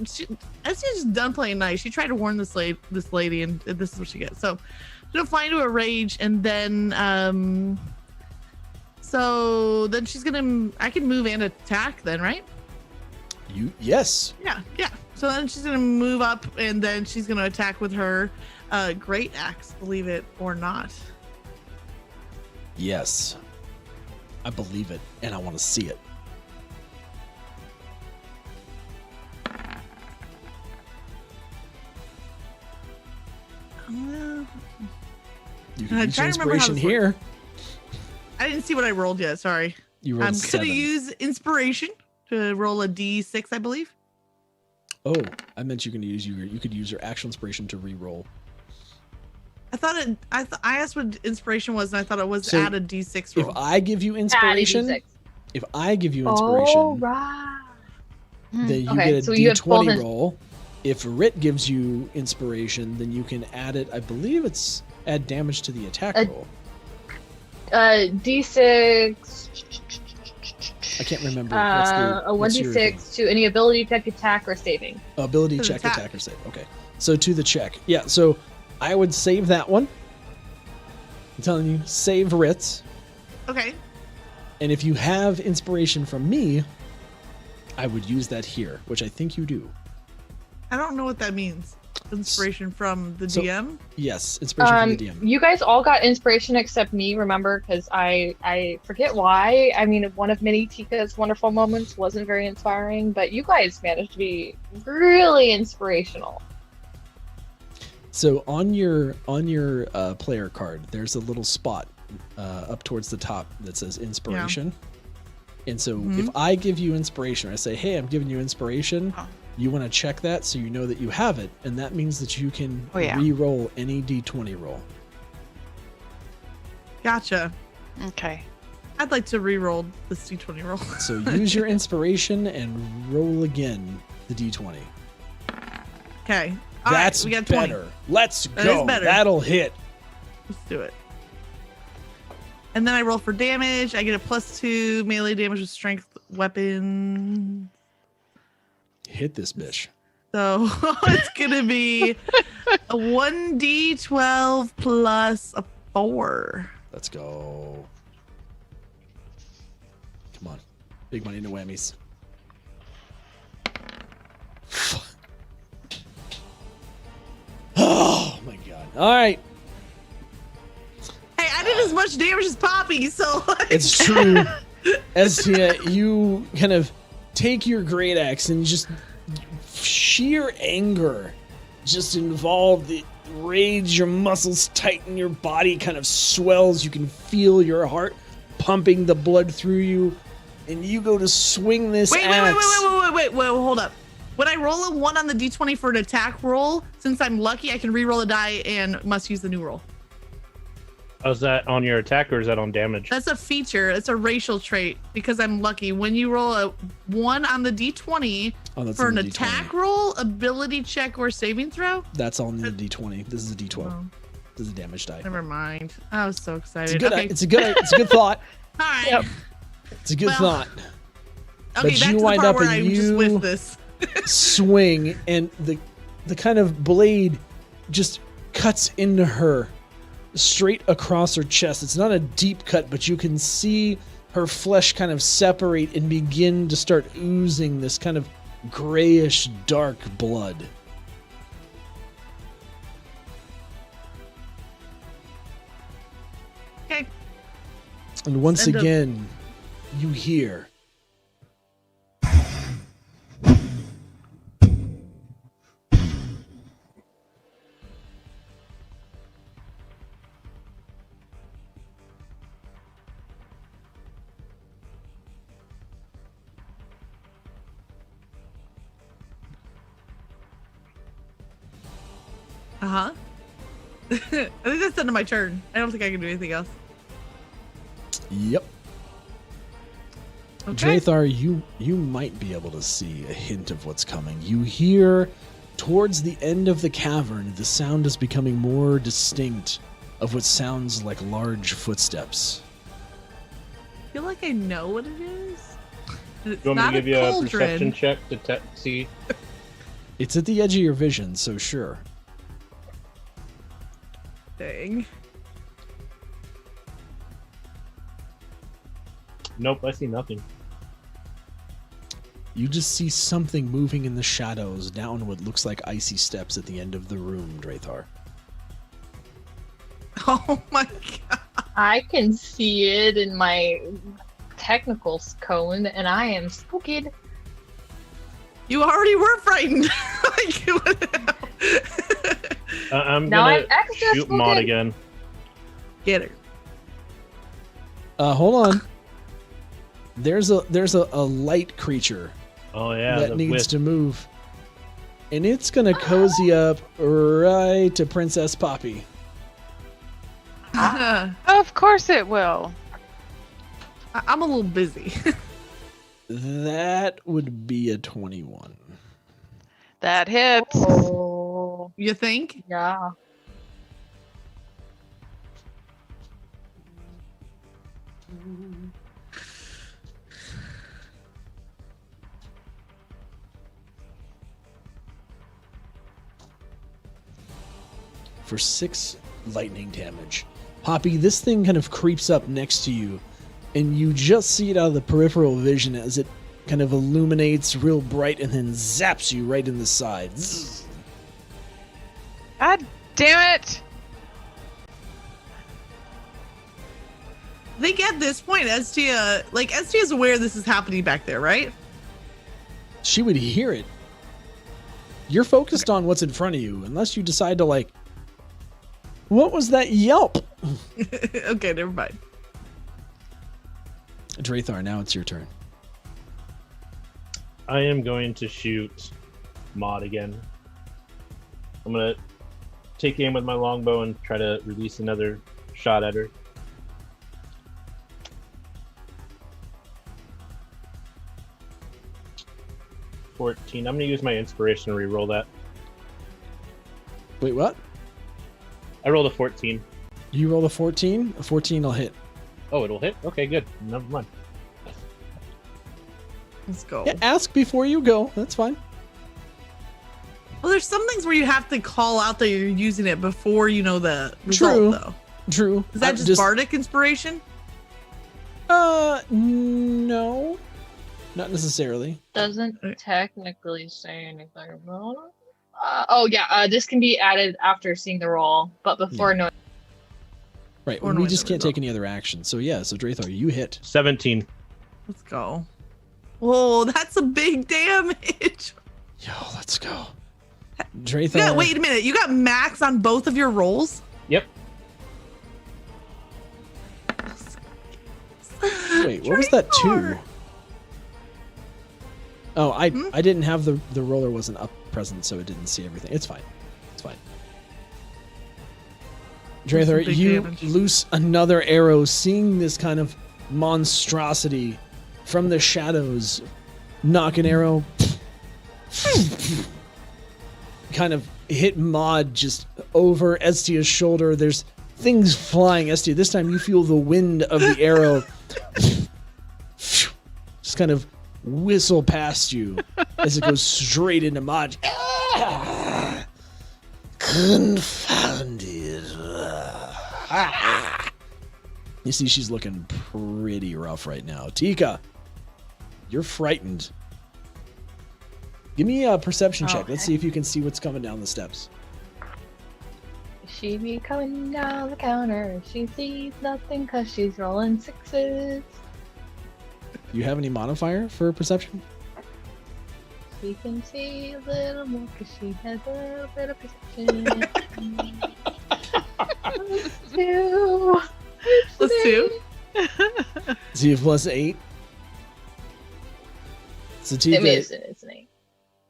D: she's just done playing nice. She tried to warn this lady, and this is what she gets. So she's gonna fly into a rage, and then so then she's gonna, I can move and attack then, right?
A: Yes.
D: Yeah. So then she's gonna move up, and then she's gonna attack with her great axe, believe it or not.
A: Yes. I believe it, and I want to see it. You can use your inspiration here.
D: I didn't see what I rolled yet. Sorry.
A: You rolled
D: I'm
A: 7.
D: gonna use inspiration to roll a D6, I believe.
A: Oh, I meant you could use your actual inspiration to re-roll.
D: I thought I asked what inspiration was, and I thought it was
A: So
D: add a D6 roll.
A: If I give you inspiration,
C: Oh, right.
A: then you
C: Okay,
A: get a
C: so you have
A: D20
C: both
A: roll. If Rit gives you inspiration, then you can add it. I believe it's add damage to the attack roll.
C: D6.
A: I can't remember.
C: A 1d6 to any ability check, attack, or saving.
A: Ability
D: To the
A: check,
D: attack.
A: attack, or save. Okay. So to the check. Yeah, so I would save that one. I'm telling you, save Ritz.
D: Okay.
A: And if you have inspiration from me, I would use that here, which I think you do.
D: I don't know what that means. Inspiration from the DM?
A: Yes, inspiration from the DM.
C: You guys all got inspiration except me, remember? Because I forget why. I mean, one of many Tika's wonderful moments wasn't very inspiring, but you guys managed to be really inspirational.
A: So on your player card, there's a little spot up towards the top that says inspiration. Yeah. And so if I give you inspiration, I say, hey, I'm giving you inspiration.
D: Oh.
A: You want to check that so you know that you have it, and that means that you can re-roll any D20 roll.
D: Gotcha.
E: Okay.
D: I'd like to re-roll this D20 roll.
A: So use your inspiration and roll again the D20.
D: Okay. All
A: That's
D: right, we got 20.
A: better. Let's
D: That
A: go.
D: is better.
A: That'll hit.
D: Let's do it. And then I roll for damage. I get a +2 melee damage with strength weapon.
A: Hit this bitch.
D: So it's gonna be a 1d12 plus a 4.
A: Let's go. Come on. Big money, no whammies. Oh my god. All right.
D: Hey, I did as much damage as Poppy, so like...
A: It's true. Estia, you kind of take your great axe and just sheer anger just involved the rage, your muscles tighten, your body kind of swells, you can feel your heart pumping the blood through you, and you go to swing this axe.
D: Wait, hold up. When I roll a 1 on the d20 for an attack roll, since I'm lucky, I can re-roll a die and must use the new roll.
B: Oh, is that on your attack or is that on damage?
D: That's a feature. It's a racial trait because I'm lucky. When you roll a 1 on the d20 for an attack roll, ability check, or saving throw?
A: That's on the d20. This is a d12.
D: Oh.
A: This is a damage die.
D: Never mind. I was so excited.
A: It's a good thought.
D: All right.
C: Yep.
A: It's a good thought.
D: Okay,
A: but
D: back
A: you
D: to
A: wind
D: the part
A: up
D: where
A: and
D: I just
A: you
D: whiff this.
A: swing, and the kind of blade just cuts into her straight across her chest. It's not a deep cut, but you can see her flesh kind of separate and begin to start oozing this kind of grayish dark blood.
D: Okay.
A: And once
D: End of-
A: again, you hear
D: Uh-huh. I think that's the end of my turn. I don't think I can do anything else.
A: Yep.
D: Okay.
A: Drathar, you might be able to see a hint of what's coming. You hear towards the end of the cavern, the sound is becoming more distinct of what sounds like large footsteps.
D: I feel like I know what it is. It's
B: You want me
D: not
B: to give you a
D: cauldron.
B: perception check to see?
A: It's at the edge of your vision, so sure.
D: Dang.
B: Nope, I see nothing.
A: You just see something moving in the shadows down what looks like icy steps at the end of the room, Drathar.
D: Oh my god.
C: I can see it in my technicals cone, and I am spooked.
D: You already were frightened. Like, what the hell?
B: I'm
C: Now
B: gonna
C: I'm extra
B: shoot Maud
C: spooked.
B: again.
D: Get her.
A: Hold on. There's a light creature
B: Oh yeah,
A: that
B: the
A: needs
B: wisp.
A: to move. And it's gonna cozy up right to Princess Poppy.
E: Of course it will.
D: I'm a little busy.
A: That would be a 21.
E: That hits.
C: Oh,
D: You think?
C: yeah.
A: For 6 lightning damage. Poppy, this thing kind of creeps up next to you, and you just see it out of the peripheral vision as it kind of illuminates real bright and then zaps you right in the side. Zzz.
E: God damn it!
D: I think at this point, Estia is aware this is happening back there, right?
A: She would hear it. You're focused on what's in front of you, unless you decide to, like, what was that yelp?
D: Okay, never mind.
A: Drathar, now it's your turn.
B: I am going to shoot Maud again. I'm gonna take aim with my longbow and try to release another shot at her. $14. I'm gonna use my inspiration to reroll that.
A: Wait, what?
B: I rolled a 14.
A: You roll a 14? A 14 will hit.
B: Oh, it'll hit? Okay, good. Never mind.
D: Let's go.
A: Yeah, ask before you go. That's fine.
D: Well, there's some things where you have to call out that you're using it before you know the result,
A: True.
D: though.
A: True.
D: Is that just bardic inspiration?
A: No. Not necessarily.
C: Doesn't technically say anything about it. This can be added after seeing the roll, but before knowing.
A: Right.
D: Or
A: We
D: knowing
A: just
D: the
A: can't take
D: result.
A: any other action. So yeah, so Drathar, you hit.
B: 17.
D: Let's go. Whoa, that's a big damage.
A: Yo, let's go. Drathar.
D: Yeah, wait a minute. You got max on both of your rolls?
B: Yep.
A: Wait, what was that 2?
D: Drathar.
A: Oh, I didn't have the roller wasn't up present, so it didn't see everything. It's fine. It's fine.
D: That's some
A: Drathar,
D: big
A: you
D: damage.
A: loose another arrow, seeing this kind of monstrosity from the shadows. Knock an arrow. Kind of hit Maud just over Estia's shoulder. There's things flying, Estia. This time you feel the wind of the arrow just kind of whistle past you as it goes straight into Maud. Confounded. You see she's looking pretty rough right now. Tika, you're frightened. Give me a perception check. Let's
C: Okay.
A: see if you can see what's coming down the steps.
C: She be coming down the counter. She sees nothing because she's rolling sixes.
A: Do you have any modifier for perception?
C: She can see a little more because she has a little bit of perception. Two.
D: Plus 2.
A: So you have +8. So Tika,
C: It's an 8.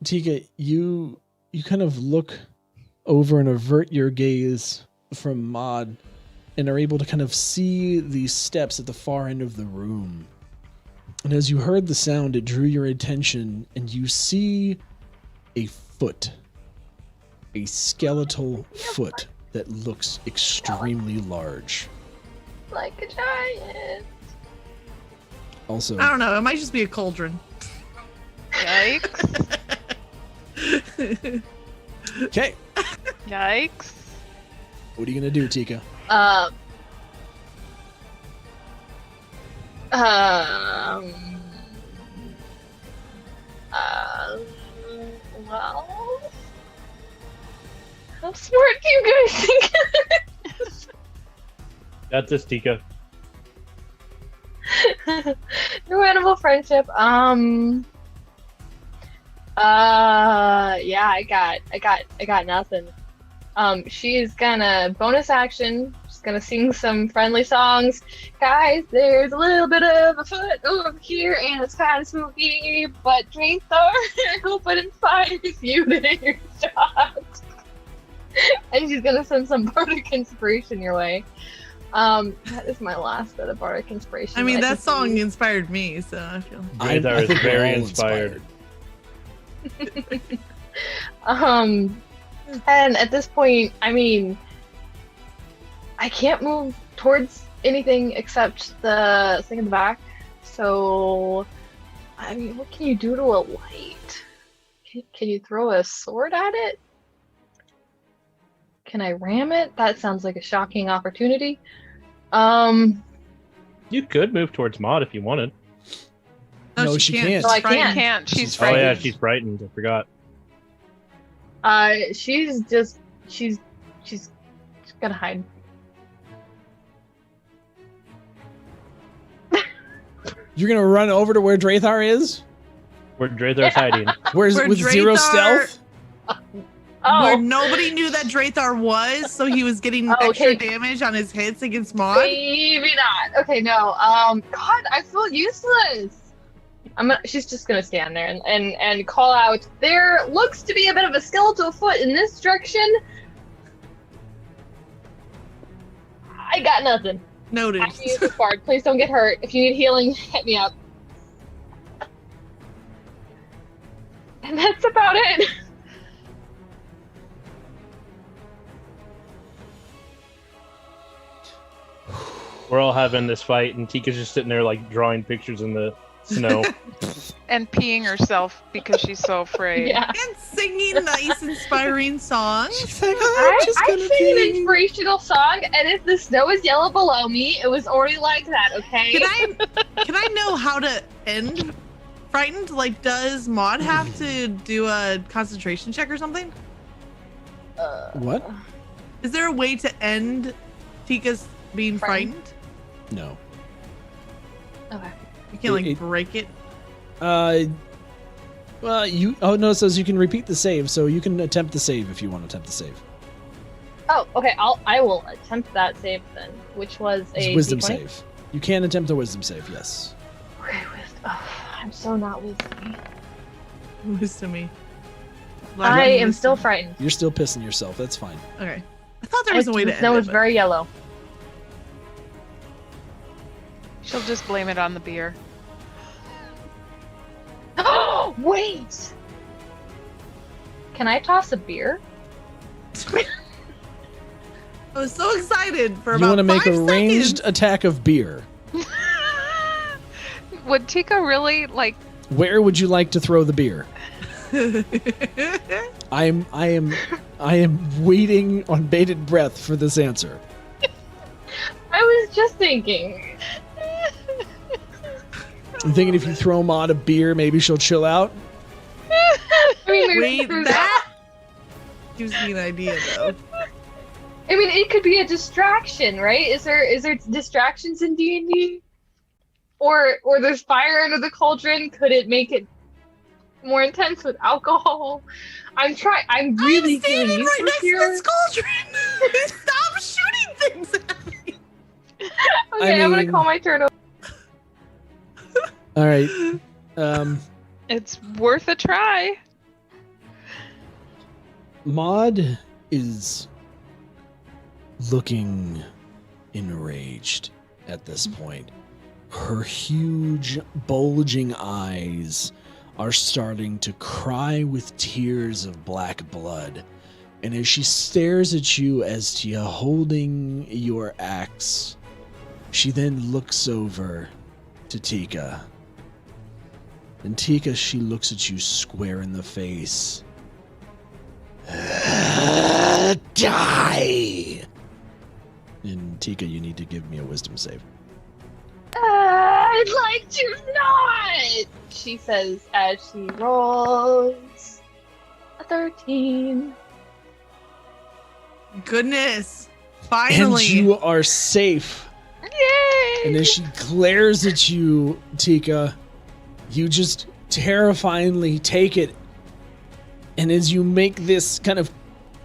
A: Tika, you kind of look over and avert your gaze from Maud and are able to kind of see these steps at the far end of the room. And as you heard the sound, it drew your attention, and you see a foot. A skeletal foot that looks extremely large.
C: Like a giant.
A: Also,
D: I don't know. It might just be a cauldron.
E: Yikes.
A: okay.
E: Yikes.
A: What are you going to do, Tika?
C: Well, how smart do you guys think?
B: Got this, Tika.
C: No animal friendship. Yeah, I got nothing. She's gonna bonus action. She's gonna sing some friendly songs. Guys, there's a little bit of a foot over here, and it's kind of spooky. But Dream Star, I hope it inspires you to hit your shot. And she's gonna send some bardic inspiration your way. That is my last bit of bardic inspiration.
D: I mean, that
C: can
D: song
C: see.
D: inspired me, so I feel.
B: Drathar is
A: think we're
B: very
A: all
B: inspired.
C: And at this point, I mean, I can't move towards anything except the thing in the back. So, I mean, what can you do to a light? Can you throw a sword at it? Can I ram it? That sounds like a shocking opportunity.
B: You could move towards Maud if you wanted.
A: No, she can't.
C: No, I
D: She's frightened.
C: can't.
E: Can't. She's
A: She's
B: Oh yeah,
E: frightened.
B: she's frightened. I forgot.
C: She's gonna hide.
A: You're going to run over to where Drathar is?
B: Where Drathar's hiding.
A: Where's
D: Where
A: with 0
D: Drathar-
A: stealth?
D: Where
C: Oh,
D: nobody knew that Drathar was, so he was getting
C: Oh,
D: extra
C: okay.
D: damage on his hits against Maud.
C: maybe not. Okay, no. God, I feel useless. She's just gonna stand there and call out. There looks to be a bit of a skeletal foot in this direction. I got nothing.
D: Noted.
C: I can use this bard. Please don't get hurt. If you need healing, hit me up. And that's about it.
B: We're all having this fight, and Tika's just sitting there like drawing pictures in the snow.
E: And peeing herself because she's so afraid.
C: Yeah.
D: And singing nice, inspiring songs.
A: She's like,
C: I sing an inspirational song, and if the snow is yellow below me, it was already like that, okay?
D: Can I know how to end frightened? Like, does Maud have to do a concentration check or something?
A: What?
D: Is there a way to end Tika's being
C: Frightened?
D: frightened?
A: No.
C: Okay.
D: You can't like
A: It-
D: break it.
A: Well, oh no, it says you can repeat the save, so you can attempt the save if you want to attempt the save.
C: Oh, okay. I will attempt that save then, which was
A: It's
C: a
A: wisdom
C: D20?
A: save. You can attempt a wisdom save, yes.
C: Okay, wisdom. Oh, I'm so not wisdom.
D: Listen to me.
C: I am still frightened.
A: You're still pissing yourself. That's fine.
D: Okay. I thought there was a way to
C: The
D: end
C: snow
D: it.
C: is very yellow.
E: She'll just blame it on the beer.
C: Oh, wait! Can I toss a beer?
D: I was so excited for
A: You
D: about
A: want to make
D: 5
A: a ranged
D: seconds.
A: attack of beer.
E: Would Tika really like?
A: Where would you like to throw the beer? I am waiting on bated breath for this answer.
C: I was just thinking.
A: I'm thinking if you throw Maud a beer, maybe she'll chill out.
C: I mean,
D: Wait, that gives me an idea, though.
C: I mean, it could be a distraction, right? Is there distractions in D&D? Or there's fire under the cauldron? Could it make it more intense with alcohol? I'm really feeling
D: standing
C: you
D: right next
C: here.
D: to this cauldron. Stop shooting things at me.
C: Okay, I'm gonna
A: mean-
C: call my turn over.
A: All right.
E: It's worth a try.
A: Maud is looking enraged at this point. Her huge, bulging eyes are starting to cry with tears of black blood. And as she stares at you, Estia, holding your axe, she then looks over to Tika. And Tika, she looks at you square in the face. Die! And Tika, you need to give me a wisdom save.
C: I'd like to not, she says as she rolls a 13.
D: Goodness. Finally.
A: And you are safe.
C: Yay!
A: And as she glares at you, Tika, you just terrifyingly take it. And as you make this kind of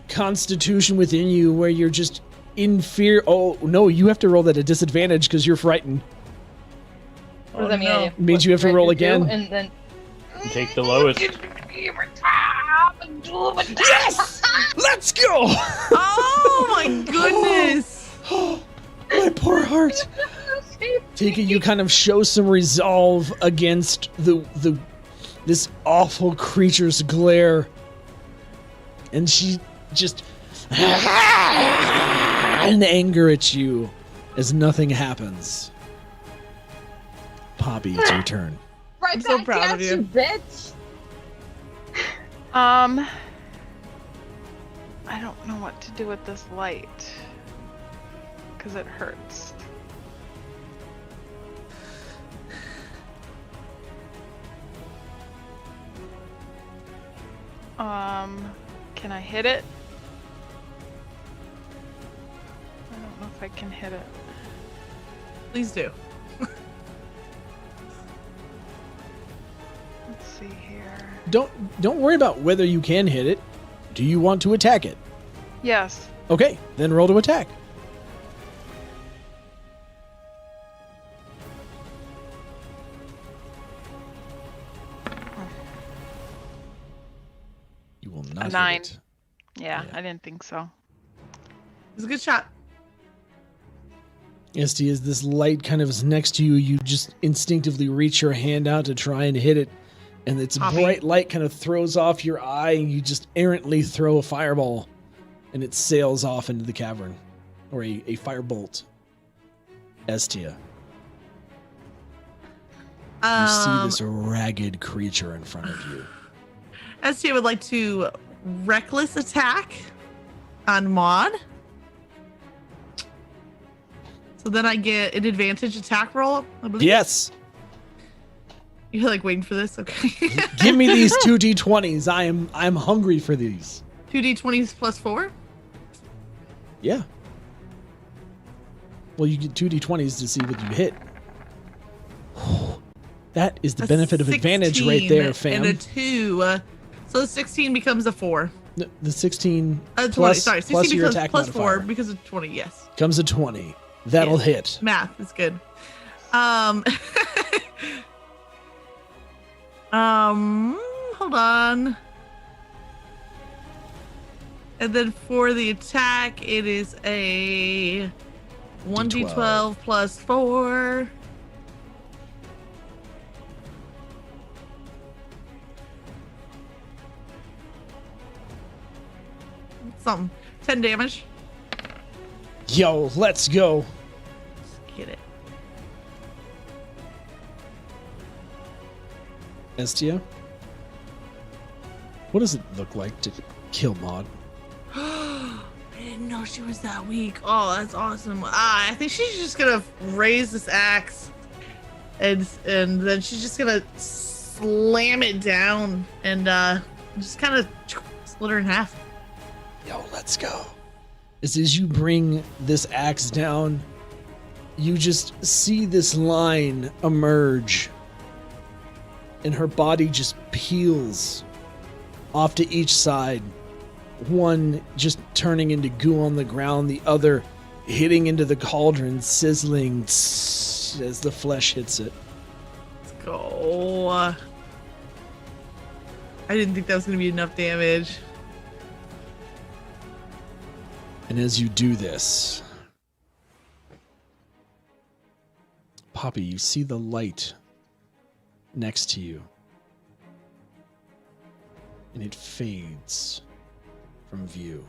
A: constitution within you where you're just in fear. Oh, no, you have to roll that at disadvantage because you're frightened.
C: What does that mean?
D: no.
C: I
A: It means you have to roll
C: do,
A: again.
C: And then
B: Take the lowest.
A: Yes! Let's go!
D: Oh my goodness.
A: My poor heart. Tika, you kind of show some resolve against this awful creature's glare. And she just in anger at you as nothing happens. Poppy, it's your turn.
C: Right
D: I'm so
C: back
D: proud
C: at
D: of you.
C: bitch.
E: I don't know what to do with this light. Because it hurts. Can I hit it? I don't know if I can hit it.
D: Please do.
E: Let's see here.
A: Don't worry about whether you can hit it. Do you want to attack it?
E: Yes.
A: Okay, then roll to attack. You will not hit
E: 9.
A: it.
E: Yeah,
A: Yeah.
E: I didn't think so.
D: It's a good shot.
A: Esty, as this light kind of is next to you, you just instinctively reach your hand out to try and hit it, and its
D: Poppy.
A: bright light kind of throws off your eye, and you just errantly throw a fireball, and it sails off into the cavern, or a firebolt. Estia, you see this ragged creature in front of you.
D: Estia would like to reckless attack on Maud. So then I get an advantage attack roll, I believe.
A: Yes,
D: You're like waiting for this? Okay.
A: give me these 2 d20s. I'm hungry for these.
D: 2d20s plus 4?
A: Yeah. Well, you get 2 d20s to see what you hit. That is the
D: A
A: benefit of advantage right there,
D: 16
A: fam.
D: And a 2. So 16 becomes a 4.
A: The 16
D: 20,
A: plus,
D: sorry, 16
A: plus your
D: becomes
A: attack
D: plus
A: modifier
D: 4 because of 20, yes.
A: comes a 20. That'll
D: Yeah.
A: hit.
D: Math is good. Hold on. And then for the attack, it is a 1d12 plus 4. Something. 10 damage.
A: Yo, let's go.
D: Get it.
A: Estia, what does it look like to kill Maud?
D: didn't know she was that weak. Oh, that's awesome. I think she's just gonna raise this axe, and then she's just gonna slam it down and just kind of split her in half.
A: Yo, let's go. As you bring this axe down, you just see this line emerge, and her body just peels off to each side. One just turning into goo on the ground, the other hitting into the cauldron, sizzling as the flesh hits it.
D: Let's go. I didn't think that was going to be enough damage.
A: And as you do this, Poppy, you see the light next to you, and it fades from view.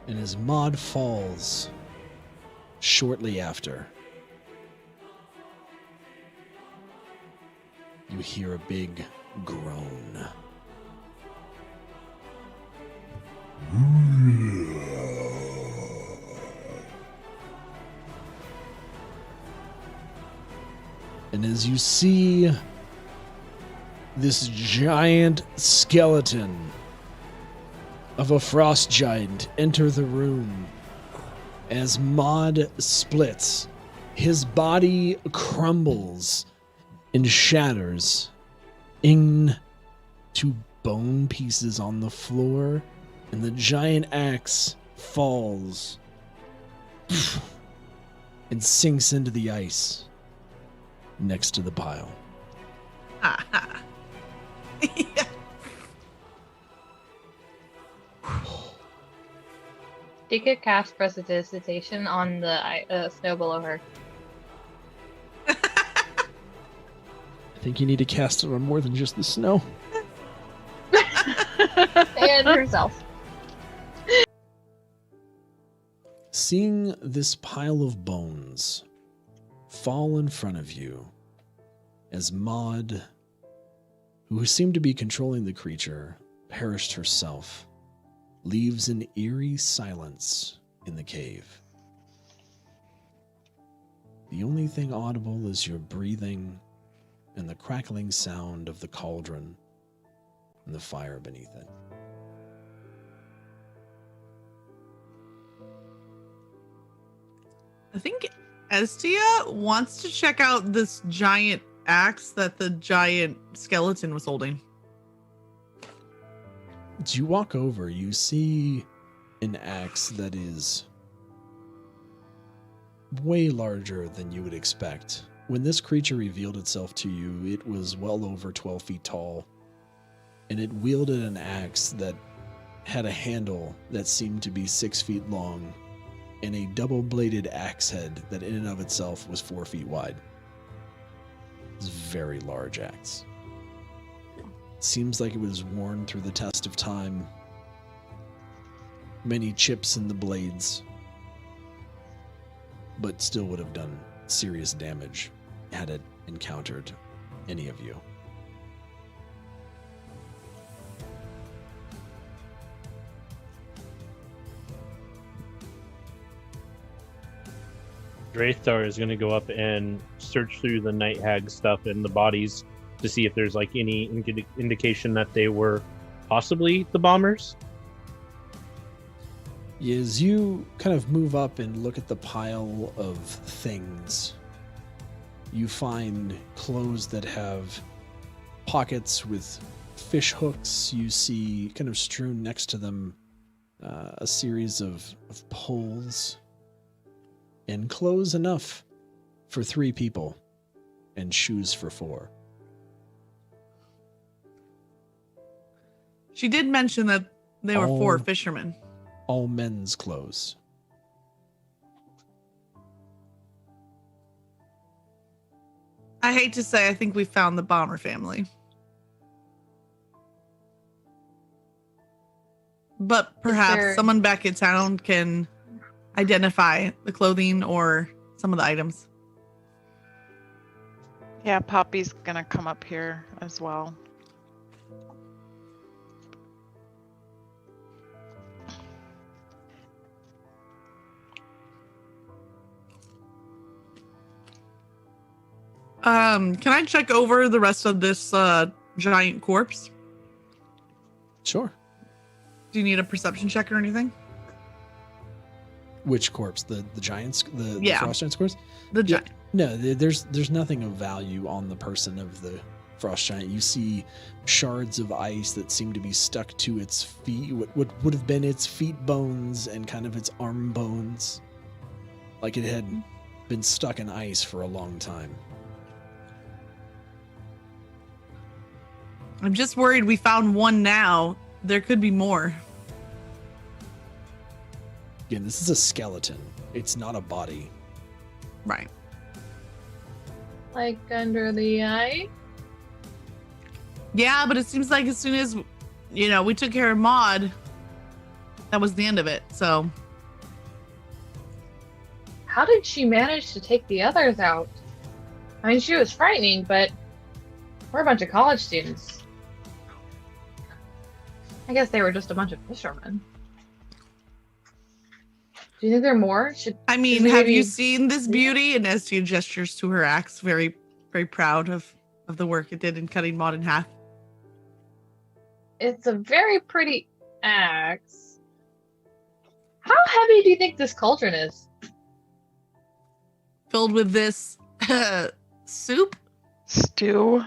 A: And as Maud falls shortly after, you hear a big groan. And as you see this giant skeleton of a frost giant enter the room, as Maud splits, his body crumbles and shatters into bone pieces on the floor, and the giant axe falls and sinks into the ice next to the pile.
D: Yeah.
C: She could cast Prestidigitation on the snow below her.
A: I think you need to cast it on more than just the snow.
C: And herself.
A: Seeing this pile of bones fall in front of you, as Maud, who seemed to be controlling the creature, perished herself, leaves an eerie silence in the cave. The only thing audible is your breathing and the crackling sound of the cauldron and the fire beneath it.
D: I think Estia wants to check out this giant axe that the giant skeleton was holding.
A: As you walk over, you see an axe that is way larger than you would expect. When this creature revealed itself to you, it was well over 12 feet tall, and it wielded an axe that had a handle that seemed to be 6 feet long, and a double-bladed axe head that in and of itself was 4 feet wide. It's a very large axe. Seems like it was worn through the test of time. Many chips in the blades, but still would have done serious damage had it encountered any of you.
B: Drathar is going to go up and search through the night hag stuff and the bodies to see if there's like any indication that they were possibly the bombers.
A: As you kind of move up and look at the pile of things, you find clothes that have pockets with fish hooks. You see kind of strewn next to them a series of poles, and clothes enough for 3 people and shoes for 4.
D: She did mention that they were 4
A: All-
D: fishermen.
A: All men's clothes.
D: I hate to say, I think we found the bomber family. But perhaps
C: there-
D: someone back in town can identify the clothing or some of the items.
E: Yeah, Poppy's gonna come up here as well.
D: Can I check over the rest of this giant corpse?
A: Sure.
D: Do you need a perception check or anything?
A: Which corpse? The giants? The
D: Yeah.
A: frost giants corpse?
D: The giant.
A: No, there's nothing of value on the person of the frost giant. You see shards of ice that seem to be stuck to its feet, what would have been its feet bones and kind of its arm bones, like it had been stuck in ice for a long time.
D: I'm just worried we found one now. There could be more.
A: Again, this is a skeleton. It's not a body.
D: Right.
C: Like under the eye.
D: Yeah, but it seems like as soon as, we took care of Maud, that was the end of it, so.
C: How did she manage to take the others out? I mean, she was frightening, but we're a bunch of college students. I guess they were just a bunch of fishermen. Do you think there are more?
D: I mean, have you seen this beauty? And as she gestures to her axe, very, very proud of the work it did in cutting Maud in half.
C: It's a very pretty axe. How heavy do you think this cauldron is?
D: Filled with this soup?
E: Stew.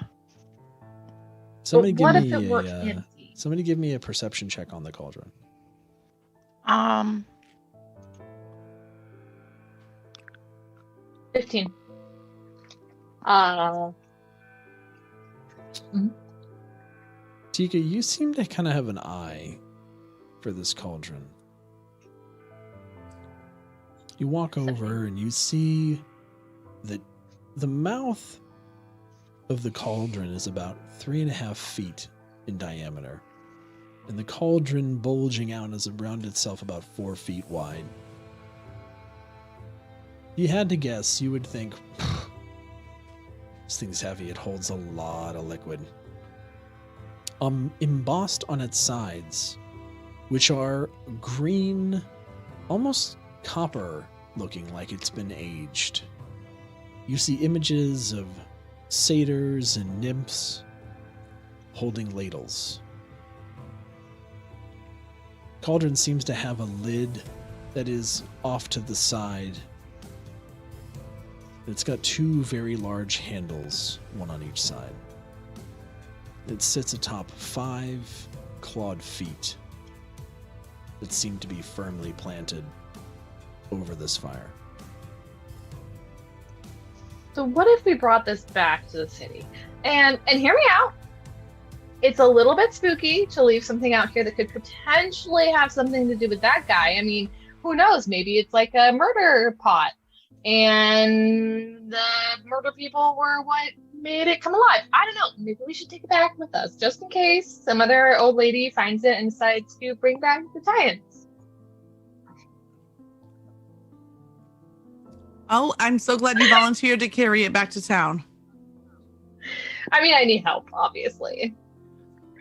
A: Somebody
C: But what
A: give
C: if
A: me
C: it were
A: a
C: empty?
A: somebody give me a perception check on the cauldron.
C: 15.
A: Tika, you seem to kind of have an eye for this cauldron. You walk over and you see that the mouth of the cauldron is about 3.5 feet in diameter, and the cauldron bulging out is around itself about 4 feet wide. If you had to guess, you would think, this thing's heavy, it holds a lot of liquid. Embossed on its sides, which are green, almost copper looking, like it's been aged. You see images of satyrs and nymphs holding ladles. Cauldron seems to have a lid that is off to the side. It's got 2 very large handles, one on each side. It sits atop 5 clawed feet that seem to be firmly planted over this fire.
C: So what if we brought this back to the city? And hear me out. It's a little bit spooky to leave something out here that could potentially have something to do with that guy. I mean, who knows? Maybe it's like a murder pot. And the murder people were what made it come alive. I don't know. Maybe we should take it back with us, just in case some other old lady finds it and decides to bring back the giants.
D: Oh, I'm so glad you volunteered to carry it back to town.
C: I mean, I need help, obviously.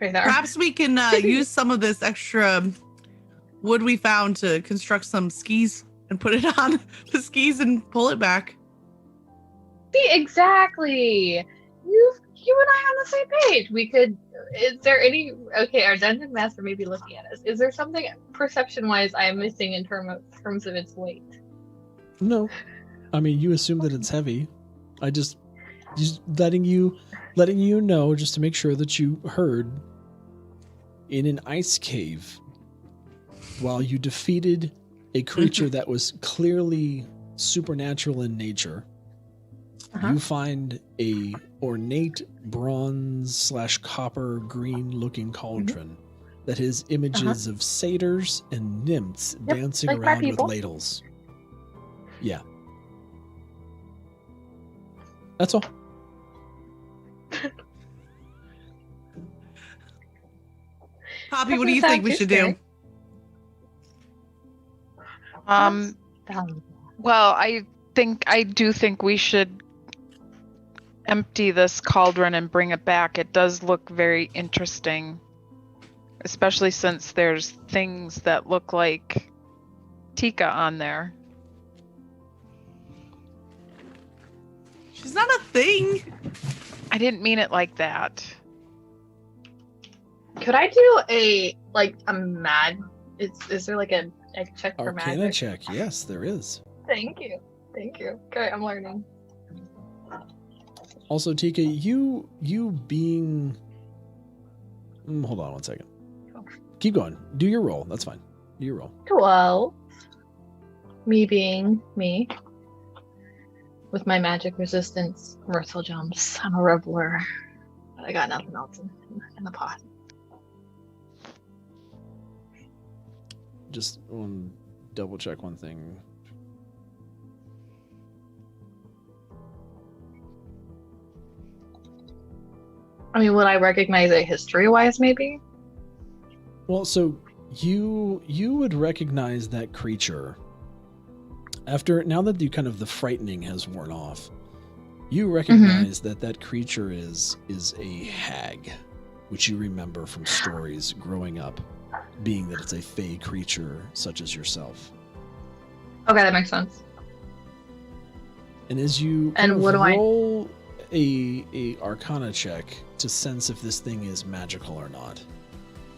C: Right there.
D: Perhaps we can use some of this extra wood we found to construct some skis and put it on the skis and pull it back.
C: See, exactly. You and I on the same page. We could. Is there any? Okay, our dungeon master may be looking at us. Is there something perception-wise I am missing in terms of its weight?
A: No, I mean, you assume that it's heavy. I just letting you know, just to make sure that you heard. In an ice cave, while you defeated a creature that was clearly supernatural in nature, you find a ornate bronze / copper green looking cauldron that has images of satyrs and nymphs dancing
C: like
A: around with
C: people.
A: ladles. Yeah. That's all.
D: Poppy, what do you think we should do?
E: Well, I do think we should empty this cauldron and bring it back. It does look very interesting, especially since there's things that look like Tika on there.
D: She's not a thing.
E: I didn't mean it like that.
C: Could I do a mag? Is there like a check for
A: Arcana
C: magic?
A: check. Yes, there is.
C: Thank you. Okay, I'm learning.
A: Also, Tika, you being... hold on one second. Keep going. Do your roll. That's fine. Do your roll.
C: 12. Me being me. With my magic resistance, commercial jumps. I'm a reveler. But I got nothing else in the pot.
A: Just double check one thing.
C: I mean, would I recognize it history-wise, maybe?
A: Well, so you would recognize that creature now that the frightening has worn off. You recognize that creature is a hag, which you remember from stories growing up, being that it's a fey creature such as yourself.
C: Okay, that makes sense.
A: And as you roll a Arcana check to sense if this thing is magical or not,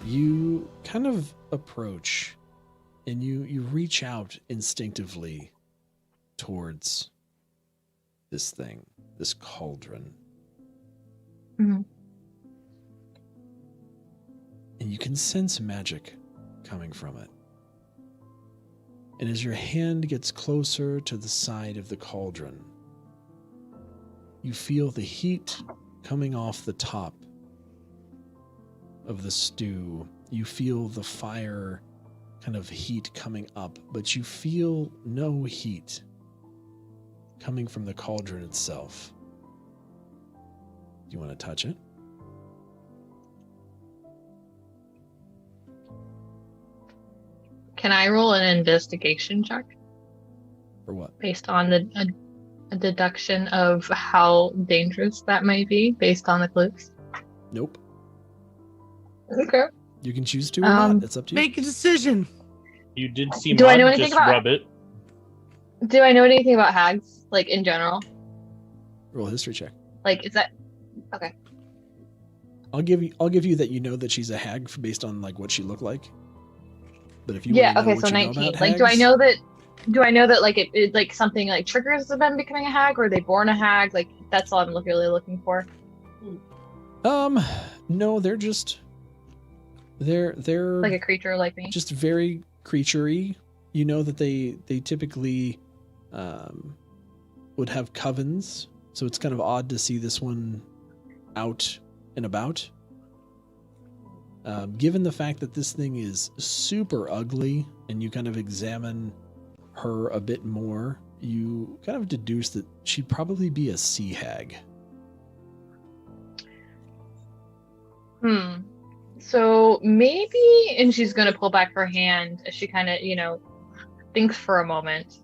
A: you kind of approach and you reach out instinctively towards this thing, this cauldron.
C: Mm-hmm.
A: And you can sense magic coming from it. And as your hand gets closer to the side of the cauldron, you feel the heat coming off the top of the stew. You feel the fire kind of heat coming up, but you feel no heat coming from the cauldron itself. Do you want to touch it?
C: Can I roll an investigation check?
A: Or what?
C: Based on a deduction of how dangerous that might be, based on the clues?
A: Nope.
C: Okay.
A: You can choose to or not. It's up to you.
D: Make a decision.
B: You did see
C: Do I know
B: Mod
C: anything
B: just
C: about
B: rub it.
C: Do I know anything about hags, like in general?
A: Roll a history check.
C: Like, is that okay?
A: I'll give you that you know that she's a hag based on like what she looked like. But if you
C: Yeah,
A: want to know
C: okay, so
A: what you know
C: 19.
A: about
C: Like,
A: hags,
C: do I know that like it like something like triggers them becoming a hag, or are they born a hag? Like, that's all I'm really looking for.
A: No, they're
C: Like a creature like me.
A: just very creaturey. You know that they typically would have covens, so it's kind of odd to see this one out and about. Given the fact that this thing is super ugly and you kind of examine her a bit more, you kind of deduce that she'd probably be a sea hag.
C: So maybe, and she's gonna pull back her hand as she kind of, thinks for a moment.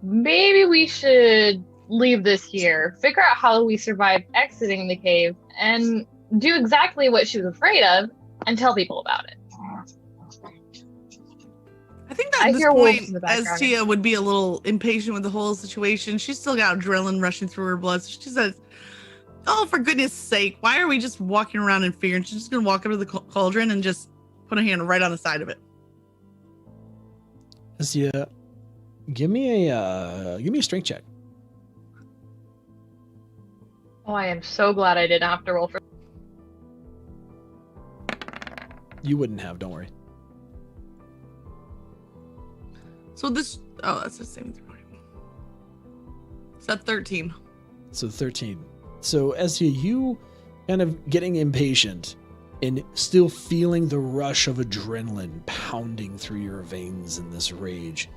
C: Maybe we should leave this here, figure out how we survived exiting the cave, and do exactly what she was afraid of, and tell people about it.
D: I think that at this point, Estia would be a little impatient with the whole situation. She's still got adrenaline rushing through her blood. So she says, "Oh, for goodness sake, why are we just walking around in fear?" And she's just going to walk up to the cauldron and just put a hand right on the side of it.
A: Estia, give me a strength check.
C: Oh, I am so glad I didn't have to roll for.
A: You wouldn't have, don't worry.
D: So this, that's the same thing. It's at 13.
A: So 13. So Estia, you kind of getting impatient and still feeling the rush of adrenaline pounding through your veins in this rage.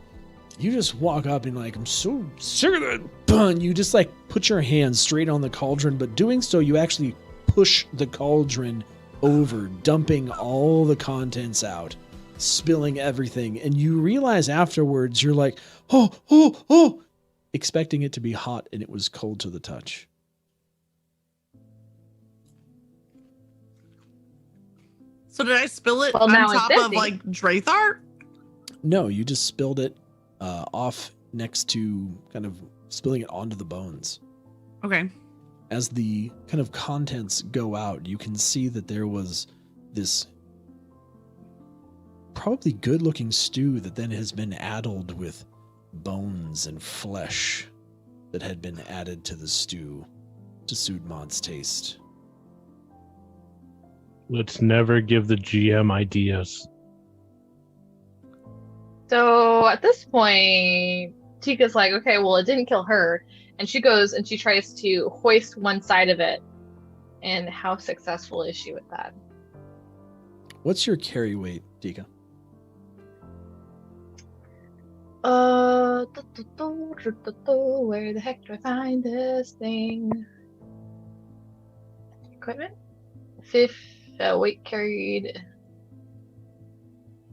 A: You just walk up and like, I'm so sick of that bun. You just like put your hand straight on the cauldron, but doing so, you actually push the cauldron over, dumping all the contents out, spilling everything. And you realize afterwards, you're like, oh, expecting it to be hot, and it was cold to the touch.
D: So did I spill it
C: Well,
D: on
C: now it's
D: top of
C: empty.
D: like Drathar?
A: No, you just spilled it off next to kind of spilling it onto the bones.
D: Okay.
A: As the kind of contents go out, you can see that there was this probably good-looking stew that then has been addled with bones and flesh that had been added to the stew to suit Maud's taste.
B: Let's never give the GM ideas.
C: So at this point, Tika's like, okay, well, it didn't kill her. And she goes and she tries to hoist one side of it. And how successful is she with that?
A: What's your carry weight, Tika?
C: Where the heck do I find this thing? Equipment? Weight carried.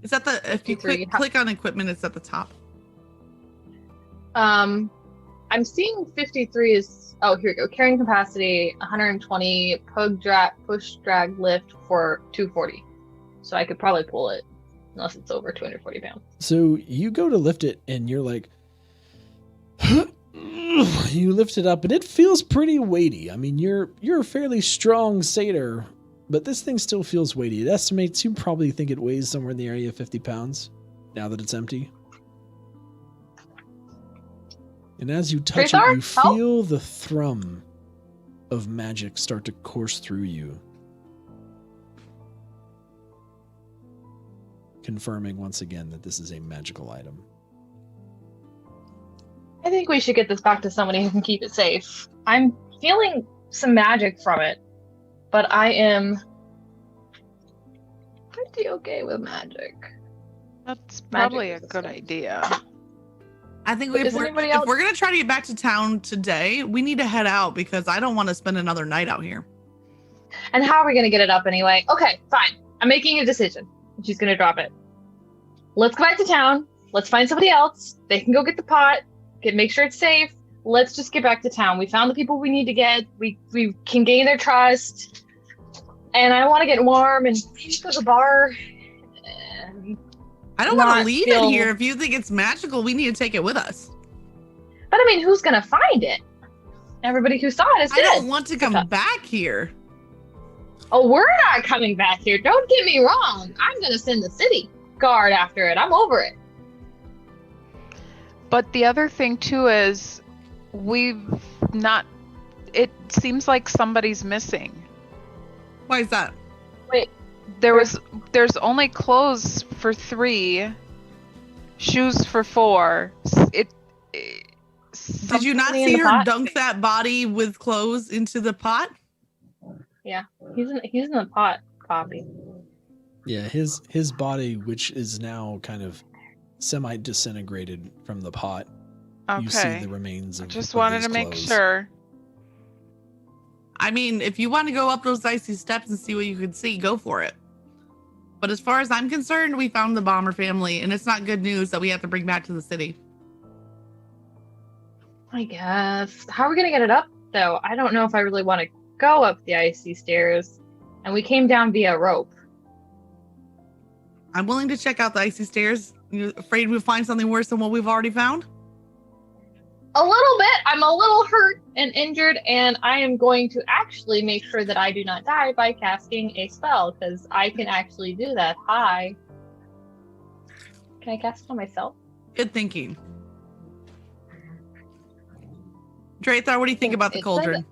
D: Is that the, if you
C: 53.
D: click on equipment, it's at the top.
C: I'm seeing 53 is, oh, here we go. Carrying capacity, 120, push drag lift for 240. So I could probably pull it, unless it's over 240 pounds.
A: So you go to lift it and you're like, you lift it up and it feels pretty weighty. I mean, you're a fairly strong satyr, but this thing still feels weighty. It estimates you probably think it weighs somewhere in the area of 50 pounds now that it's empty. And as you touch it, you feel the thrum of magic start to course through you, confirming once again that this is a magical item.
C: I think we should get this back to somebody who can keep it safe. I'm feeling some magic from it, but I am pretty okay with magic.
E: That's probably a good idea.
D: I think if we're going to try to get back to town today, we need to head out because I don't want to spend another night out here.
C: And how are we going to get it up anyway? Okay, fine. I'm making a decision. She's going to drop it. Let's go back to town. Let's find somebody else. They can go get the pot. Make sure it's safe. Let's just get back to town. We found the people we need to get. We can gain their trust. And I want to get warm and maybe go to the bar.
D: I don't want to leave it here. If you think it's magical, we need to take it with us.
C: But I mean, who's going to find it? Everybody who saw it is dead.
D: I don't want to come back here.
C: Oh, we're not coming back here. Don't get me wrong. I'm going to send the city guard after it. I'm over it.
E: But the other thing too is it seems like somebody's missing.
D: Why is that?
C: Wait.
E: There's only clothes for 3, shoes for 4.
D: Did you not see her dunk that body with clothes into the pot?
C: Yeah, he's in the pot, Poppy.
A: Yeah, his body, which is now kind of semi-disintegrated from the pot.
E: Okay.
A: You see the remains of
E: I just wanted to make sure.
D: I mean, if you want to go up those icy steps and see what you can see, go for it. But as far as I'm concerned, we found the Bomber family, and it's not good news that we have to bring back to the city.
C: I guess. How are we going to get it up, though? I don't know if I really want to go up the icy stairs. And we came down via rope.
D: I'm willing to check out the icy stairs. You afraid we'll find something worse than what we've already found?
C: A little bit. I'm a little hurt and injured, and I am going to actually make sure that I do not die by casting a spell, because I can actually do that. Hi. Can I cast it on myself?
D: Good thinking. Drathar, what do you think about the cauldron?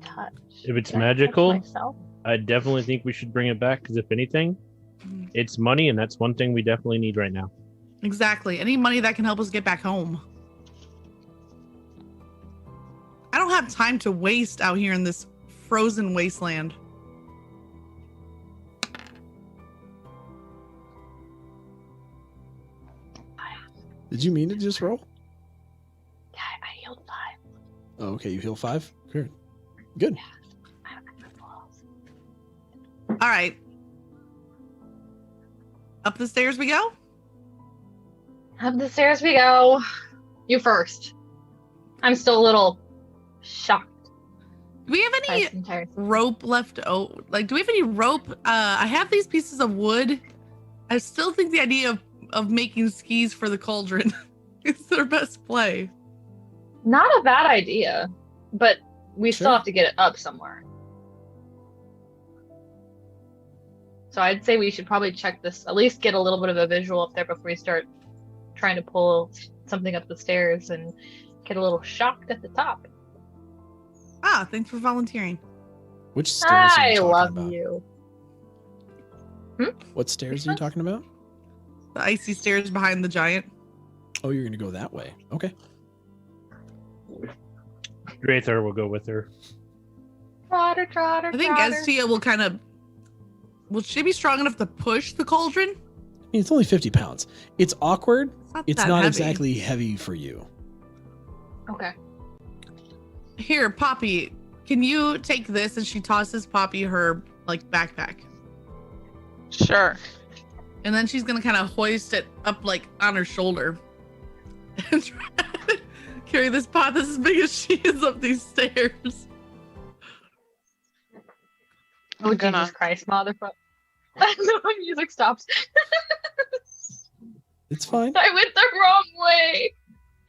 C: Touch.
B: If it's magical, I definitely think we should bring it back, because if anything, it's money, and that's one thing we definitely need right now.
D: Exactly. Any money that can help us get back home. I don't have time to waste out here in this frozen wasteland.
A: Did you mean to just roll?
C: Yeah, I healed 5.
A: Oh, okay, you heal 5? Good. Good.
C: Yeah.
D: All right. Up the stairs we go?
C: Up the stairs we go. You first. I'm still a little shocked.
D: Do we have any rope left? Oh, like, do we have any rope? I have these pieces of wood. I still think the idea of making skis for the cauldron is their best play.
C: Not a bad idea. but we still
A: Sure.
C: have to get it up somewhere. So I'd say we should probably check this, at least get a little bit of a visual up there before we start trying to pull something up the stairs and get a little shocked at the top.
D: Ah, thanks for volunteering.
A: Which stairs are
C: I
A: you talking
C: love
A: about?
C: you.
A: What stairs are you talking about?
D: The icy stairs behind the giant.
A: Oh, you're going to go that way. Okay.
B: Drathar will go with her.
C: Trotter, trotter,
D: I think
C: trotter.
D: Estia will kind of. Will she be strong enough to push the cauldron?
A: I mean, it's only 50 pounds. It's awkward. It's
D: that
A: not
D: heavy.
A: exactly heavy for you.
C: Okay.
D: Here, Poppy, can you take this? And she tosses Poppy her like backpack,
E: Sure.
D: and then she's gonna kind of hoist it up like on her shoulder, and try to carry this pot that's as big as she is up these stairs.
C: Oh,
E: I'm gonna-
C: Jesus Christ, motherfucker. The music stops.
A: It's fine.
C: I went the wrong way.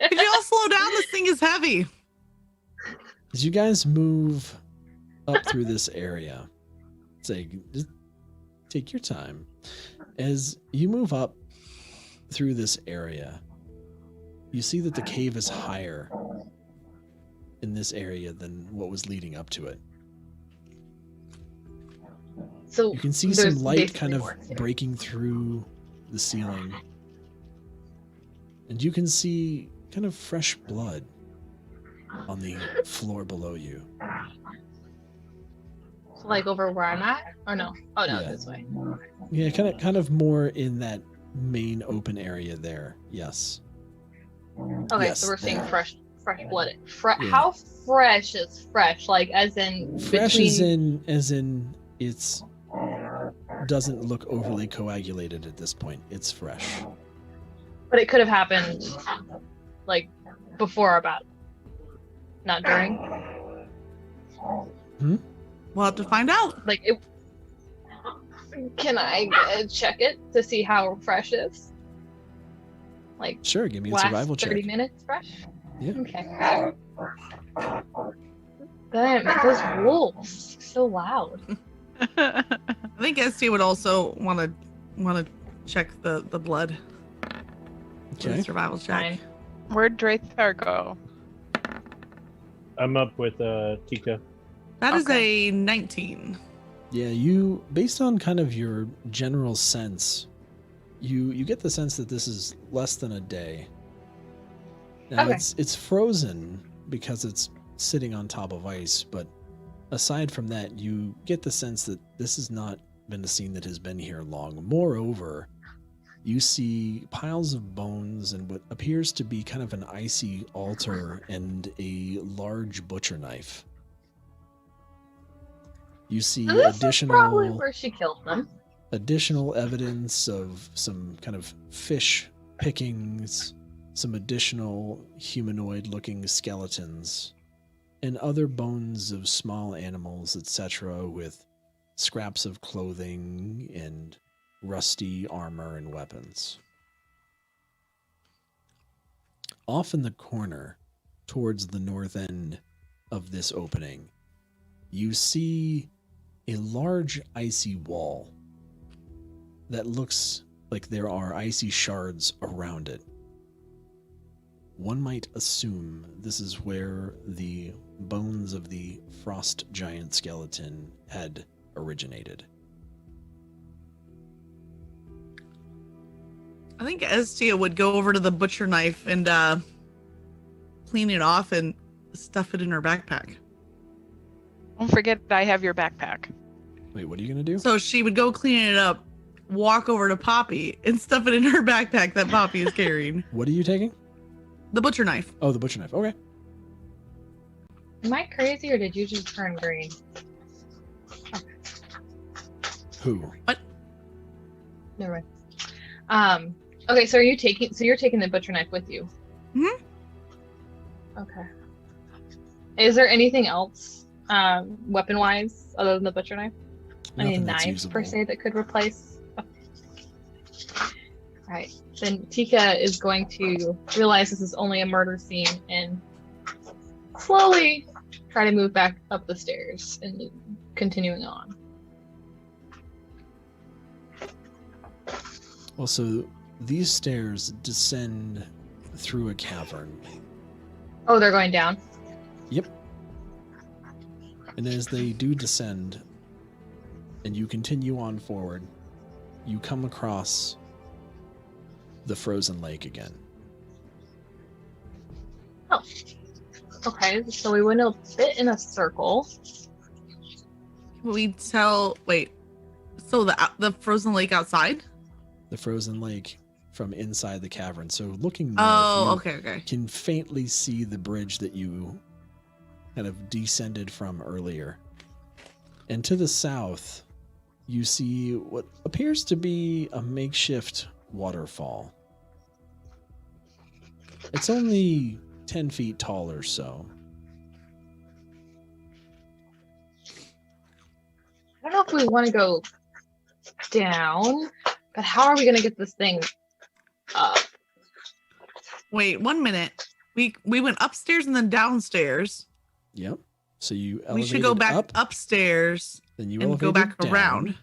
D: Could you all slow down? This thing is heavy.
A: As you guys move up through this area, just take your time. As you move up through this area, you see that the cave is higher in this area than what was leading up to it.
C: So
A: You can see
C: there's
A: some light
C: basically
A: kind of
C: more stairs.
A: breaking through the ceiling. And you can see kind of fresh blood on the floor below you.
C: So like over where I'm at? Or no? Oh no,
A: Yeah.
C: this way.
A: Yeah, kind of more in that main open area there. Yes.
C: Okay,
A: Yes,
C: so we're seeing
A: there.
C: fresh blood.
A: Yeah.
C: How fresh is fresh? Like as in
A: Fresh
C: between...
A: as in it's doesn't look overly coagulated at this point. It's fresh.
C: But it could have happened like before our battle. Not during.
D: We'll have to find out.
C: Like it. Can I check it to see how fresh it is? Like
A: Sure, give me a
C: last
A: survival
C: 30
A: check.
C: minutes fresh?
A: Yeah.
C: Okay. Damn, those wolves so loud.
D: I think Estia would also want to check the blood. For the
A: Okay.
D: survival check.
C: Fine.
E: Where'd Drathar go?
B: I'm up with Tika.
D: That is
C: Okay.
D: a 19.
A: Yeah, you based on kind of your general sense, you get the sense that this is less than a day. Now
C: Okay.
A: it's frozen because it's sitting on top of ice, but aside from that, you get the sense that this has not been a scene that has been here long. Moreover, you see piles of bones and what appears to be kind of an icy altar and a large butcher knife. You see
C: So this is probably
A: additional
C: where she killed them.
A: additional evidence of some kind of fish pickings, some additional humanoid-looking skeletons, and other bones of small animals, etc., with scraps of clothing and rusty armor and weapons. Off in the corner, towards the north end of this opening, you see a large icy wall that looks like there are icy shards around it. One might assume this is where the bones of the frost giant skeleton had originated.
D: I think Estia would go over to the butcher knife and clean it off and stuff it in her backpack.
E: Don't forget I have your backpack.
A: Wait, what are you going to do?
D: So she would go clean it up, walk over to Poppy, and stuff it in her backpack that Poppy is carrying.
A: What are you taking?
D: The butcher knife.
A: Oh, the butcher knife. Okay.
C: Am I crazy or did you just turn green?
A: Who?
C: Never mind. Okay, so you're taking the butcher knife with you?
D: Mhm.
C: Okay. Is there anything else, weapon wise, other than the butcher knife? Any
A: Nothing that's
C: knives per
A: usable.
C: se that could replace? Alright. Then Tika is going to realize this is only a murder scene and slowly try to move back up the stairs and continuing on.
A: Well, so these stairs descend through a cavern.
C: Oh, they're going down.
A: Yep. And as they do descend, and you continue on forward, you come across the frozen lake again.
C: Oh. Okay, so we went a bit in a circle.
D: We tell. Wait. So the frozen lake outside?
A: The frozen lake from inside the cavern. So looking north,
D: Oh,
A: you
D: okay.
A: can faintly see the bridge that you kind of descended from earlier. And to the south, you see what appears to be a makeshift waterfall. It's only 10 feet tall or so.
C: I don't know if we want to go down, but how are we going to get this thing up?
D: Wait, 1 minute. We went upstairs and then downstairs.
A: Yep. So you elevated
D: We should go back
A: up,
D: upstairs
A: then you
D: and go
A: elevated
D: back
A: down.
D: around.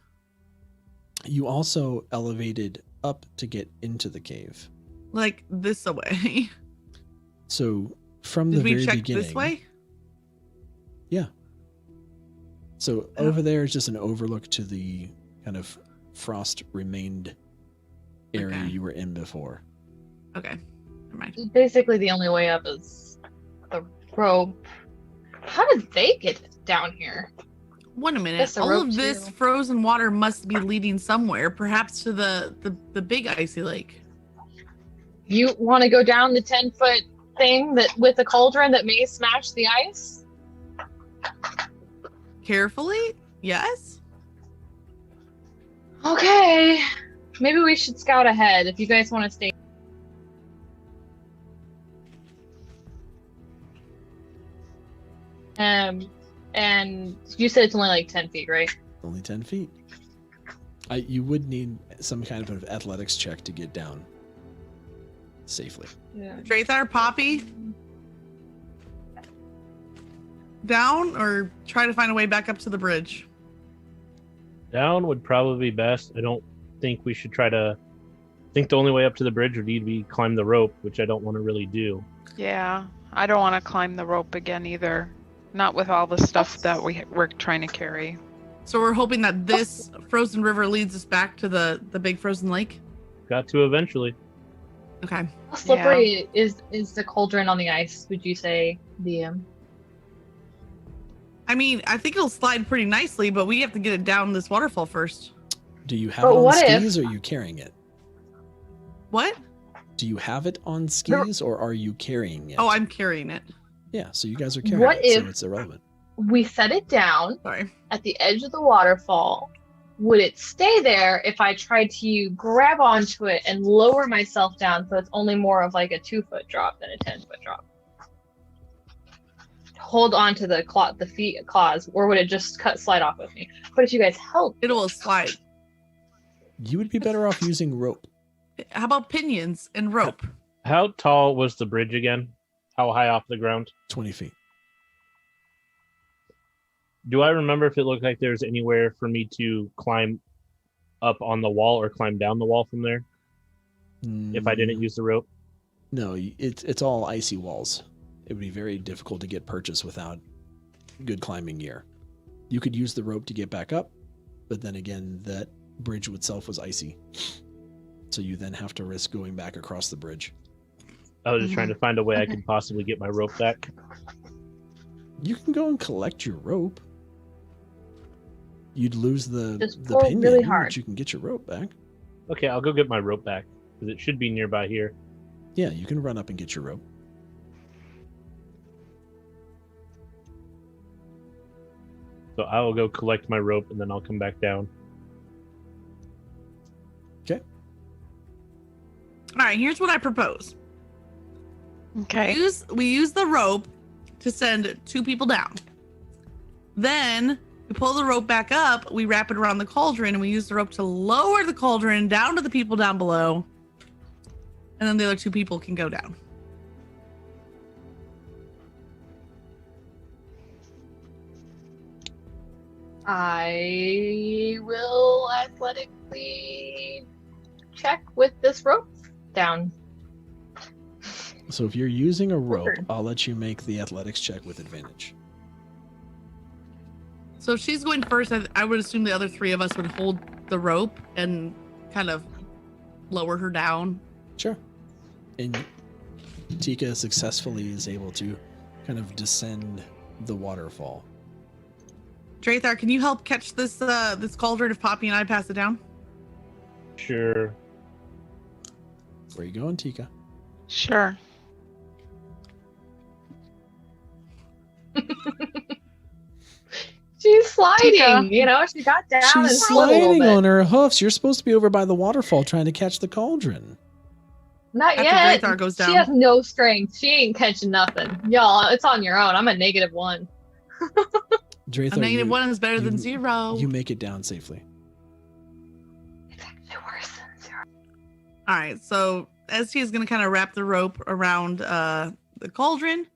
A: You also elevated up to get into the cave.
D: Like this away.
A: So from
D: Did
A: the
D: we
A: very
D: check
A: beginning,
D: this way?
A: Yeah. So
D: Oh.
A: over there is just an overlook to the kind of frost remained area
D: Okay.
A: you were in before.
D: Okay. Never mind.
C: Basically, the only way up is the rope. How did they get down here?
D: 1 minute.
C: Guess the
D: All
C: rope
D: of this
C: too.
D: frozen water must be leading somewhere, perhaps to the big icy lake.
C: You want to go down the 10-foot thing that with the cauldron that may smash the ice?
D: Carefully? Yes?
C: Okay. Maybe we should scout ahead if you guys want to stay. And you said it's only like 10 feet, right?
A: Only 10 feet. You would need some kind of athletics check to get down safely.
C: Yeah.
D: Drathar, Poppy? Down or try to find a way back up to the bridge?
B: Down would probably be best. I don't think we should try to. I think the only way up to the bridge would be climb the rope, which I don't want to really do.
E: Yeah, I don't want to climb the rope again either. Not with all the stuff that we're trying to carry.
D: So we're hoping that this frozen river leads us back to the big frozen lake?
B: Got to eventually.
D: Okay.
C: How slippery is the cauldron on the ice, would you say, DM?
D: I mean, I think it'll slide pretty nicely, but we have to get it down this waterfall first.
A: Do you have
C: But
A: it on
C: what if-
A: skis or are you carrying it?
D: What?
A: Do you have it on skis or are you carrying it?
D: Oh, I'm carrying it.
A: Yeah, so you guys are carrying
C: What
A: it, so
C: if-
A: it's irrelevant.
C: We set it down
D: Sorry.
C: at the edge of the waterfall. Would it stay there if I tried to grab onto it and lower myself down so it's only more of like a 2-foot drop than a 10-foot drop? Hold on to the feet claws, or would it just slide off with me? But if you guys help,
D: It will slide.
A: You would be better off using rope.
D: How about pinions and rope?
B: How tall was the bridge again? How high off the ground?
A: 20 feet.
B: Do I remember if it looked like there's anywhere for me to climb up on the wall or climb down the wall from there if I didn't use the rope?
A: No, it's all icy walls. It would be very difficult to get purchase without good climbing gear. You could use the rope to get back up, but then again, that bridge itself was icy. So you then have to risk going back across the bridge.
B: I was just trying to find a way I could possibly get my rope back.
A: You can go and collect your rope. You'd lose the
C: Just
A: the
C: pull
A: pinion,
C: really hard.
A: but you can get your rope back.
B: Okay, I'll go get my rope back because it should be nearby here.
A: Yeah, you can run up and get your rope.
B: So I will go collect my rope and then I'll come back down.
D: All right, here's what I propose.
E: Okay.
D: We use the rope to send 2 people down. Then we pull the rope back up, we wrap it around the cauldron, and we use the rope to lower the cauldron down to the people down below. And then the other 2 people can go down.
C: I will athletically check with this rope down.
A: So if you're using a rope,
C: Word.
A: I'll let you make the athletics check with advantage.
D: So if she's going first, I would assume the other three of us would hold the rope and kind of lower her down.
A: Sure. And Tika successfully is able to kind of descend the waterfall.
D: Drathar, can you help catch this this cauldron if Poppy and I pass it down?
B: Sure.
A: Where you going, Tika?
E: Sure.
C: She's sliding,
E: Tika.
C: you know, she got down and
A: She's
C: slid a little
A: sliding
C: bit.
A: on her hoofs. You're supposed to be over by the waterfall trying to catch the cauldron.
C: Not
D: After
C: yet.
D: Drathar goes
C: She
D: down.
C: has no strength. She ain't catching nothing. Y'all, it's on your own. I'm a -1.
A: Drathar,
D: A negative
A: you-
D: 1 is better than
A: you-
D: 0.
A: You make it down safely.
C: It's actually worse than 0.
D: All right, so ST is going to kind of wrap the rope around the cauldron.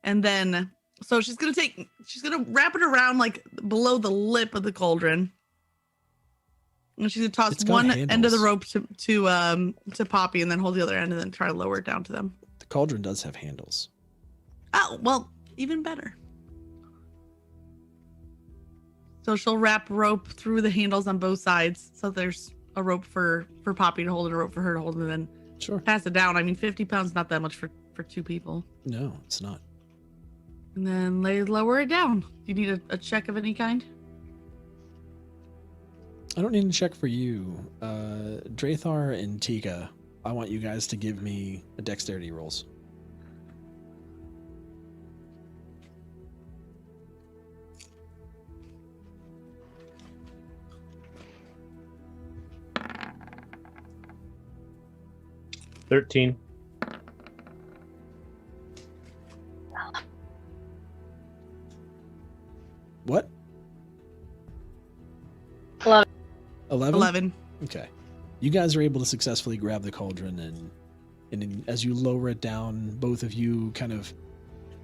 D: And then, so she's going to wrap it around like below the lip of the cauldron. And she's going to toss
A: It's got
D: one end of
A: handles.
D: the rope to Poppy and then hold the other end and then try to lower it down to them.
A: The cauldron does have handles.
D: Oh, well, even better. So she'll wrap rope through the handles on both sides. So there's a rope for Poppy to hold and a rope for her to hold and then
A: Sure.
D: pass it down. I mean, 50 pounds, not that much for 2 people.
A: No, it's not.
D: And then lower it down. Do you need a check of any kind?
A: I don't need to check for you. Drathar and Tika, I want you guys to give me a dexterity rolls.
B: $13.
A: What?
C: 11.
A: 11? Okay. You guys are able to successfully grab the cauldron and then as you lower it down, both of you kind of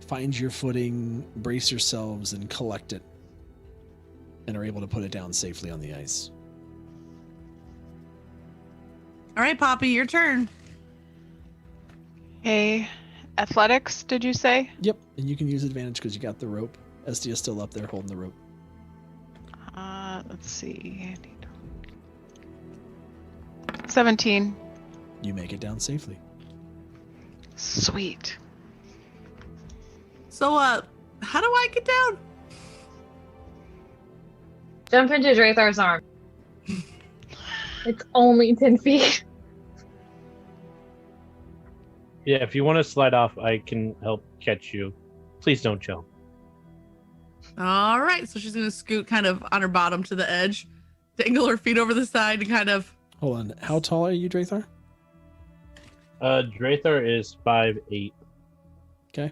A: find your footing, brace yourselves, and collect it, and are able to put it down safely on the ice.
D: All right, Poppy, your turn.
E: Hey, athletics, did you say?
A: Yep, and you can use advantage because you got the rope. Estia is still up there holding the rope.
E: Let's see. 17.
A: You make it down safely.
E: Sweet.
D: So, how do I get down?
C: Jump into Drathar's arm. It's only 10 feet.
B: Yeah, if you want to slide off, I can help catch you. Please don't jump.
D: All right, so she's going to scoot kind of on her bottom to the edge, dangle her feet over the side, and kind of...
A: Hold on. How tall are you, Drathar?
B: Drathar is 5'8".
A: Okay.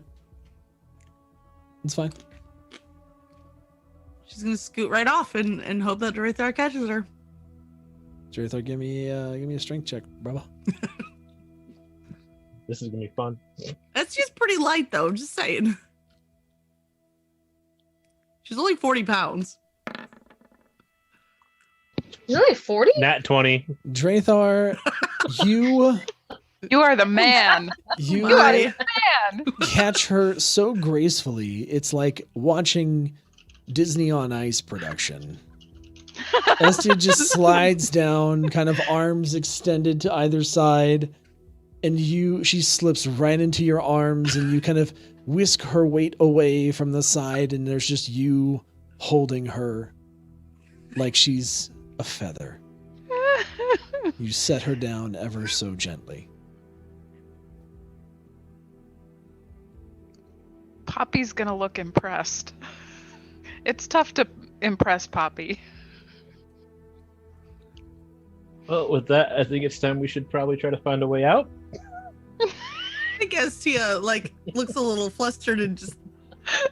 A: It's fine.
D: She's going to scoot right off and hope that Drathar catches her.
A: Drathar, give me a strength check, brother.
B: This is gonna be fun.
D: That's just pretty light, though. I'm just saying. She's only 40 pounds.
C: He's only 40?
B: Nat 20.
A: Drathar, you
E: You are the man.
A: you
E: You are
D: My-
E: the man.
A: catch her so gracefully. It's like watching Disney on Ice production. Estia just slides down, kind of arms extended to either side, and she slips right into your arms, and you kind of whisk her weight away from the side, and there's just you holding her like she's a feather. You set her down ever so gently.
E: Poppy's gonna look impressed. It's tough to impress Poppy.
B: Well, with that, I think it's time we should probably try to find a way out.
D: I guess Tia, looks a little flustered and just...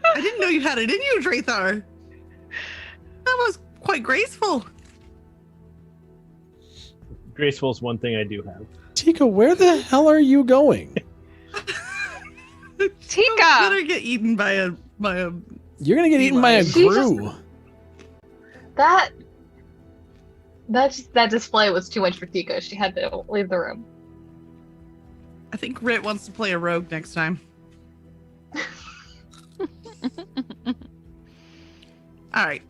D: I didn't know you had it in you, Drathar. That was quite graceful.
B: Graceful is one thing I do have.
A: Tika, where the hell are you going?
E: Tika!
D: Don't let her get eaten by a
A: You're gonna get eaten by a
C: She just-
A: grue.
C: That display was too much for Tika. She had to leave the room.
D: I think Rit wants to play a rogue next time. All right.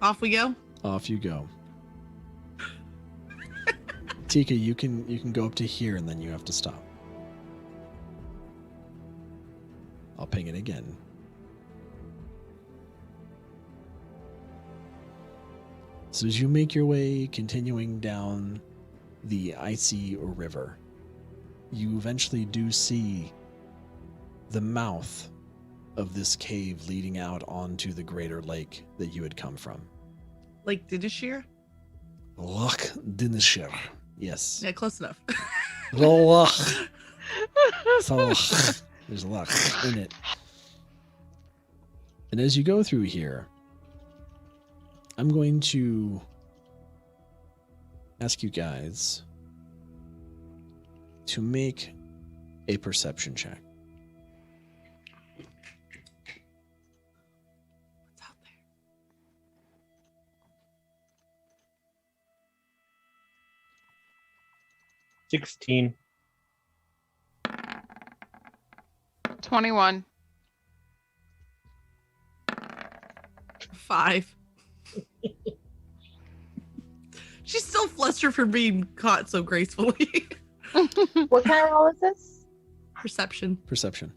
D: Off we go.
A: Off you go. Tika, you can go up to here and then you have to stop. I'll ping it again. So as you make your way continuing down the icy river, you eventually do see the mouth of this cave leading out onto the greater lake that you had come from.
D: Like Didishir?
A: Loch Dinishir. Yes.
D: Yeah, close enough.
A: Loch. So, there's a loch in it. And as you go through here, I'm going to ask you guys to make a perception check.
D: What's out there?
B: 16.
E: 21.
D: 5. She's still flustered for being caught so gracefully.
C: What kind of roll is this?
D: Perception.
A: Perception.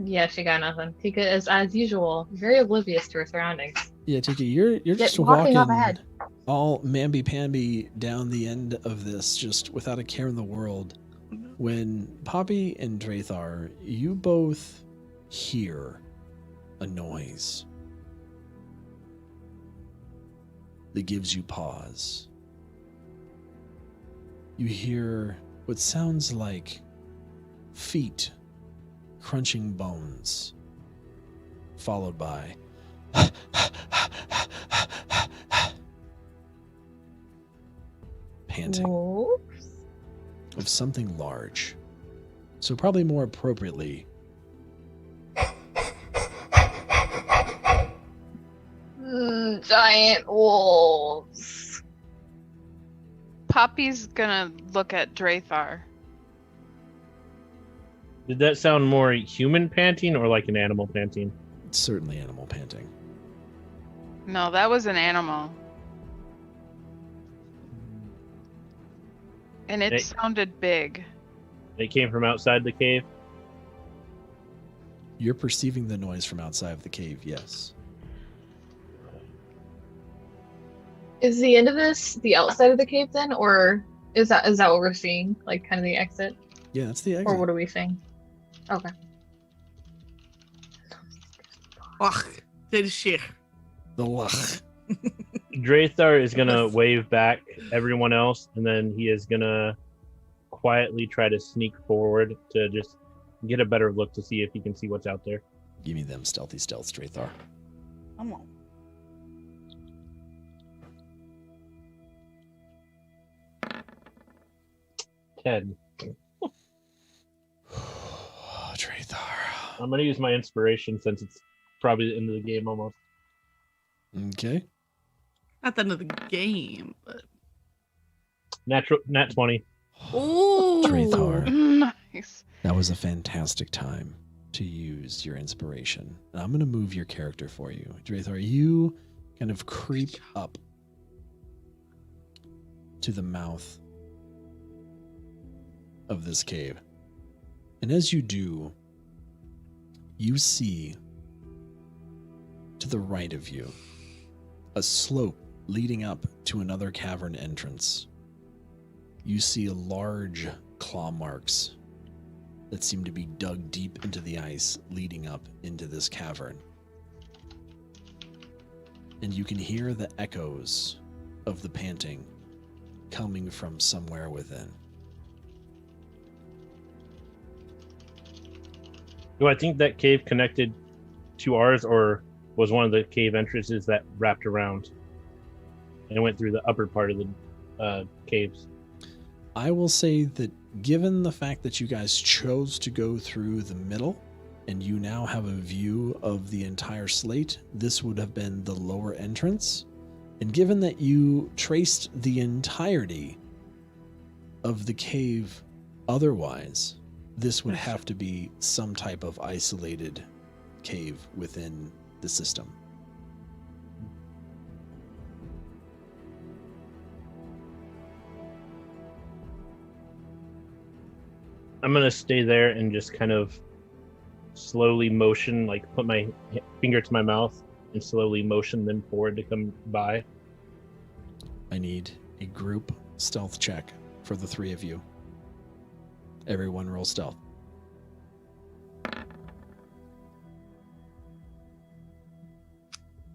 C: Yeah, she got nothing. Tika is, as usual, very oblivious to her surroundings.
A: Yeah, Tiki, you're just
C: walking
A: walking
C: up ahead.
A: all mamby-pamby down the end of this, just without a care in the world. When Poppy and Drathar, you both hear a noise that gives you pause. You hear what sounds like feet crunching bones, followed by panting
C: Wolves?
A: of something large. So probably more appropriately,
C: Giant wolves.
E: Poppy's gonna look at Drathar.
B: Did that sound more human panting or like an animal panting?
A: certainly animal panting.
E: No, that was an animal. And it
B: Hey.
E: sounded big.
B: It came from outside the cave.
A: You're perceiving the noise from outside of the cave, yes.
C: Is the end of this the outside of the cave then, or is that what we're seeing? Like kind of the exit,
A: Yeah, that's the exit.
C: or what are we seeing? Okay.
D: Ugh, Didishir.
A: The luck.
B: Drathar is gonna wave back everyone else, and then he is gonna quietly try to sneak forward to just get a better look to see if he can see what's out there.
A: Give me them stealthy stealth, Strathar.
D: Come on.
B: Ted,
A: Drathar.
B: I'm gonna use my inspiration since it's probably the end of the game almost.
A: Okay.
D: Not the end of the game, but
B: Nat 20.
D: oh,
A: Drathar.
E: Nice.
A: That was a fantastic time to use your inspiration. And I'm going to move your character for you. Drathar, you kind of creep up to the mouth of this cave. And as you do, you see to the right of you a slope leading up to another cavern entrance. You see large claw marks that seem to be dug deep into the ice leading up into this cavern. And you can hear the echoes of the panting coming from somewhere within.
B: Do I think that cave connected to ours, or was one of the cave entrances that wrapped around? and went through the upper part of the caves.
A: I will say that given the fact that you guys chose to go through the middle and you now have a view of the entire slate, this would have been the lower entrance. And given that you traced the entirety of the cave otherwise, this would have to be some type of isolated cave within the system.
B: I'm gonna stay there and just kind of slowly motion, like put my finger to my mouth and slowly motion them forward to come by.
A: I need a group stealth check for the three of you. Everyone roll stealth.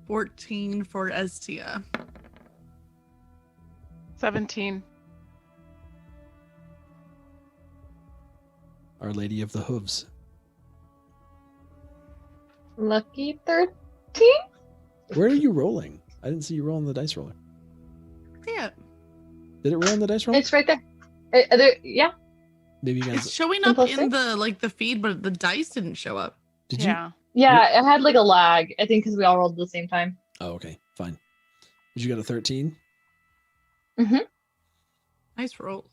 D: 14 for Estia.
E: 17.
A: Our Lady of the Hooves.
C: Lucky 13?
A: Where are you rolling? I didn't see you rolling the dice roller.
D: Yeah.
A: Did it roll in the dice roller?
C: It's right there. Yeah.
A: Maybe you
D: It's
A: guys.
D: showing up
C: Impulse
D: in the feed, but the dice didn't show up.
A: Did you?
E: Yeah.
C: Yeah, it had like a lag. I think because we all rolled at the same time.
A: Oh, okay, fine. Did you get a 13?
D: Nice rolls.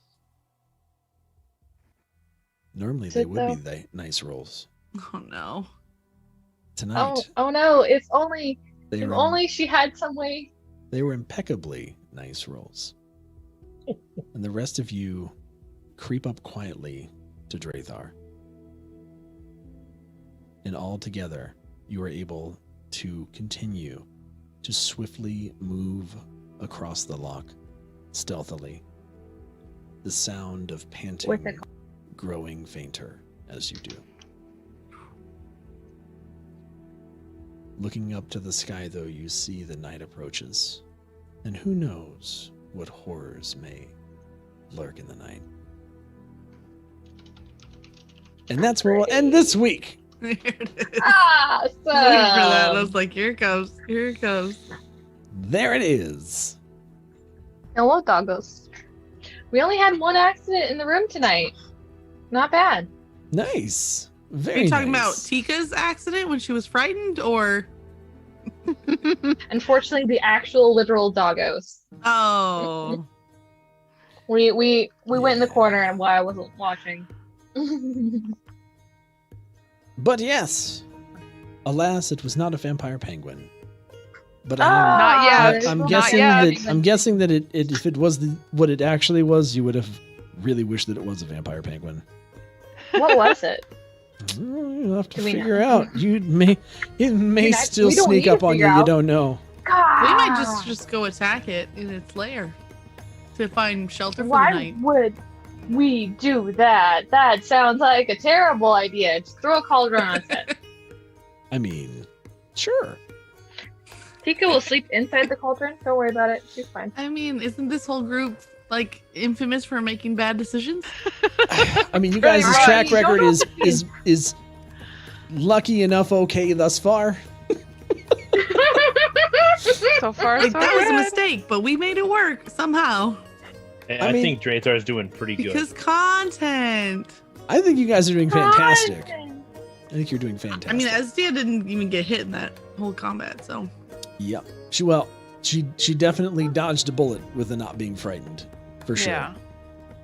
A: Normally
C: Is
A: they
C: it
A: would
C: though?
A: be the nice rolls.
D: Oh no.
A: Tonight,
C: Oh no! If only
A: they
C: she had some way.
A: they were impeccably nice rolls. And the rest of you creep up quietly to Drathar. And all together, you are able to continue to swiftly move across the lock, stealthily. The sound of panting
C: With it.
A: growing fainter as you do. Looking up to the sky, though, you see the night approaches. And who knows what horrors may lurk in the night. And that's where we'll end this week.
D: There it is.
C: Awesome.
D: Waiting for that. I was like, here it goes. Here it goes.
A: There it is.
C: Hello, doggos. We only had one accident in the room tonight. Not bad.
A: Nice.
D: Are
A: Very
D: you talking about
A: nice.
D: Tika's accident when she was frightened, or?
C: Unfortunately, the actual literal doggos.
D: Oh.
C: We went in the
A: Yeah.
C: corner and while I wasn't watching.
A: But yes, alas, it was not a vampire penguin. But
E: Not yet.
A: I'm
E: Not
A: guessing
E: yet.
A: that if it was what it actually was, you would have really wished that it was a vampire penguin.
C: What was it?
A: You'll have to
C: Do we
A: figure
C: know?
A: out. It may
C: not-
A: still
C: we don't
A: sneak
C: need to
A: up on you.
C: figure
A: You
C: out.
A: don't know.
C: God.
D: We might just go attack it in its lair to find shelter for the
C: Why
D: night.
C: would we do that? That sounds like a terrible idea. Just throw a cauldron on its head.
A: I mean, sure.
C: Tika will sleep inside the cauldron. Don't worry about it. She's fine.
D: I mean, isn't this whole group like infamous for making bad decisions?
A: I mean, you guys'
C: Right.
A: track
C: You don't
A: record
C: know
A: is lucky enough okay thus far.
E: So far,
D: Like
E: so
D: that was a
E: good.
D: mistake, but we made it work somehow
B: I
A: mean-
B: think Drathar is doing pretty good.
D: because content.
A: I think you guys are doing fantastic. I think you're doing fantastic.
D: I mean, Estia didn't even get hit in that whole combat, so
A: Yep. She definitely dodged a bullet with the not being frightened, for sure.
E: Yeah.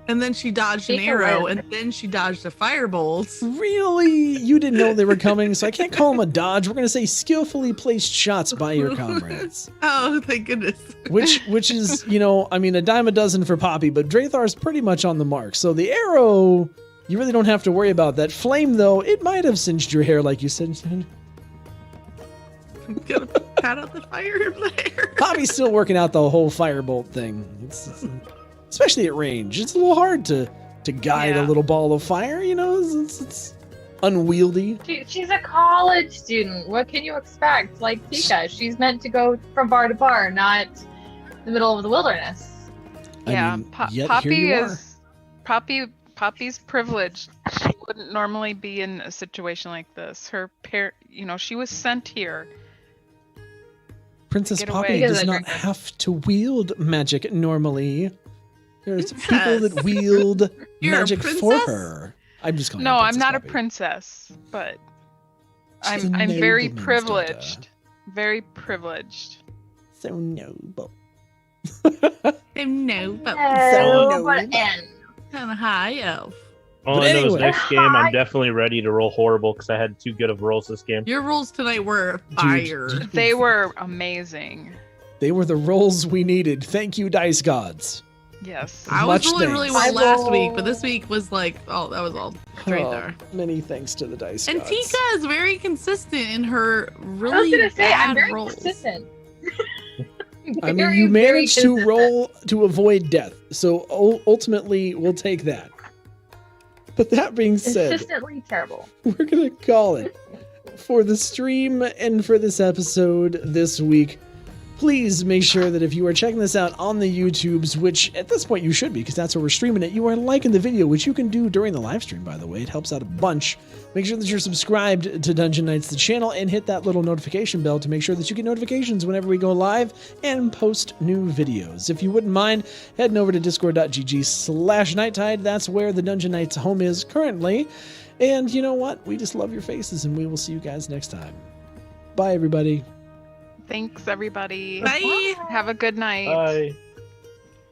D: and then she dodged an
C: Take a
D: arrow,
C: rest.
D: and then she dodged a firebolt.
A: Really? You didn't know they were coming, so I can't call them a dodge. We're gonna say skillfully placed shots by your comrades.
D: Oh, thank goodness.
A: Which is, I mean, a dime a dozen for Poppy, but Drathar's pretty much on the mark. So the arrow, you really don't have to worry about that. Flame, though, it might have singed your hair, like you said.
D: Gonna pat out the fire there.
A: Poppy's still working out the whole firebolt thing. It's especially at range. It's a little hard to guide a
E: Yeah.
A: little ball of fire. It's unwieldy.
C: She's a college student. What can you expect? Like Tika, she's meant to go from bar to bar, not the middle of the wilderness.
E: Yeah.
A: I mean, yet here
E: Poppy
A: you are.
E: is Poppy's privileged. She wouldn't normally be in a situation like this. Her she was sent here
A: Princess
E: Get
A: Poppy
E: away.
A: does
C: Because I
A: not
C: drink it.
A: have to wield magic normally. There's people
D: Princess.
A: that wield
D: You're a
A: magic for
D: princess?
A: her. I'm just calling
E: No,
A: her
E: I'm not a
A: Poppy.
E: princess, but
A: She's
E: I'm
A: a
E: very
A: nobleman's
E: privileged.
A: daughter.
E: Very privileged.
A: So noble.
D: No, but
C: No, but
A: noble.
C: N.
D: kind of high elf.
B: All
A: But
B: I know is
A: anyway.
B: next game, I'm definitely ready to roll horrible because I had too good of rolls this game.
D: Your rolls tonight were fire.
E: They were amazing.
A: They were the rolls we needed. Thank you, dice gods.
E: Yes.
D: I was
A: Much
D: rolling really
A: thanks.
D: well
C: I
D: last week,
C: will-
D: but this week was like, oh, that was all straight
A: Oh,
D: there.
A: many thanks to the dice
D: And
A: gods.
D: Tika is very consistent in her
C: I was
D: really
C: gonna say I'm
D: bad
C: very
D: rolls.
C: consistent.
A: I mean,
C: Very,
A: you
C: very
A: managed to
C: consistent.
A: roll to avoid death, so ultimately we'll take that. But that being said,
C: Consistently terrible.
A: we're gonna call it for the stream and for this episode this week. Please make sure that if you are checking this out on the YouTubes, which at this point you should be because that's where we're streaming it, you are liking the video, which you can do during the live stream, by the way. It helps out a bunch. Make sure that you're subscribed to Dungeon Nytes, the channel, and hit that little notification bell to make sure that you get notifications whenever we go live and post new videos. If you wouldn't mind, heading over to discord.gg/nighttide. That's where the Dungeon Nytes home is currently. And you know what? We just love your faces, and we will see you guys next time. Bye, everybody.
E: Thanks, everybody.
D: Bye.
E: Have a good night.
B: Bye.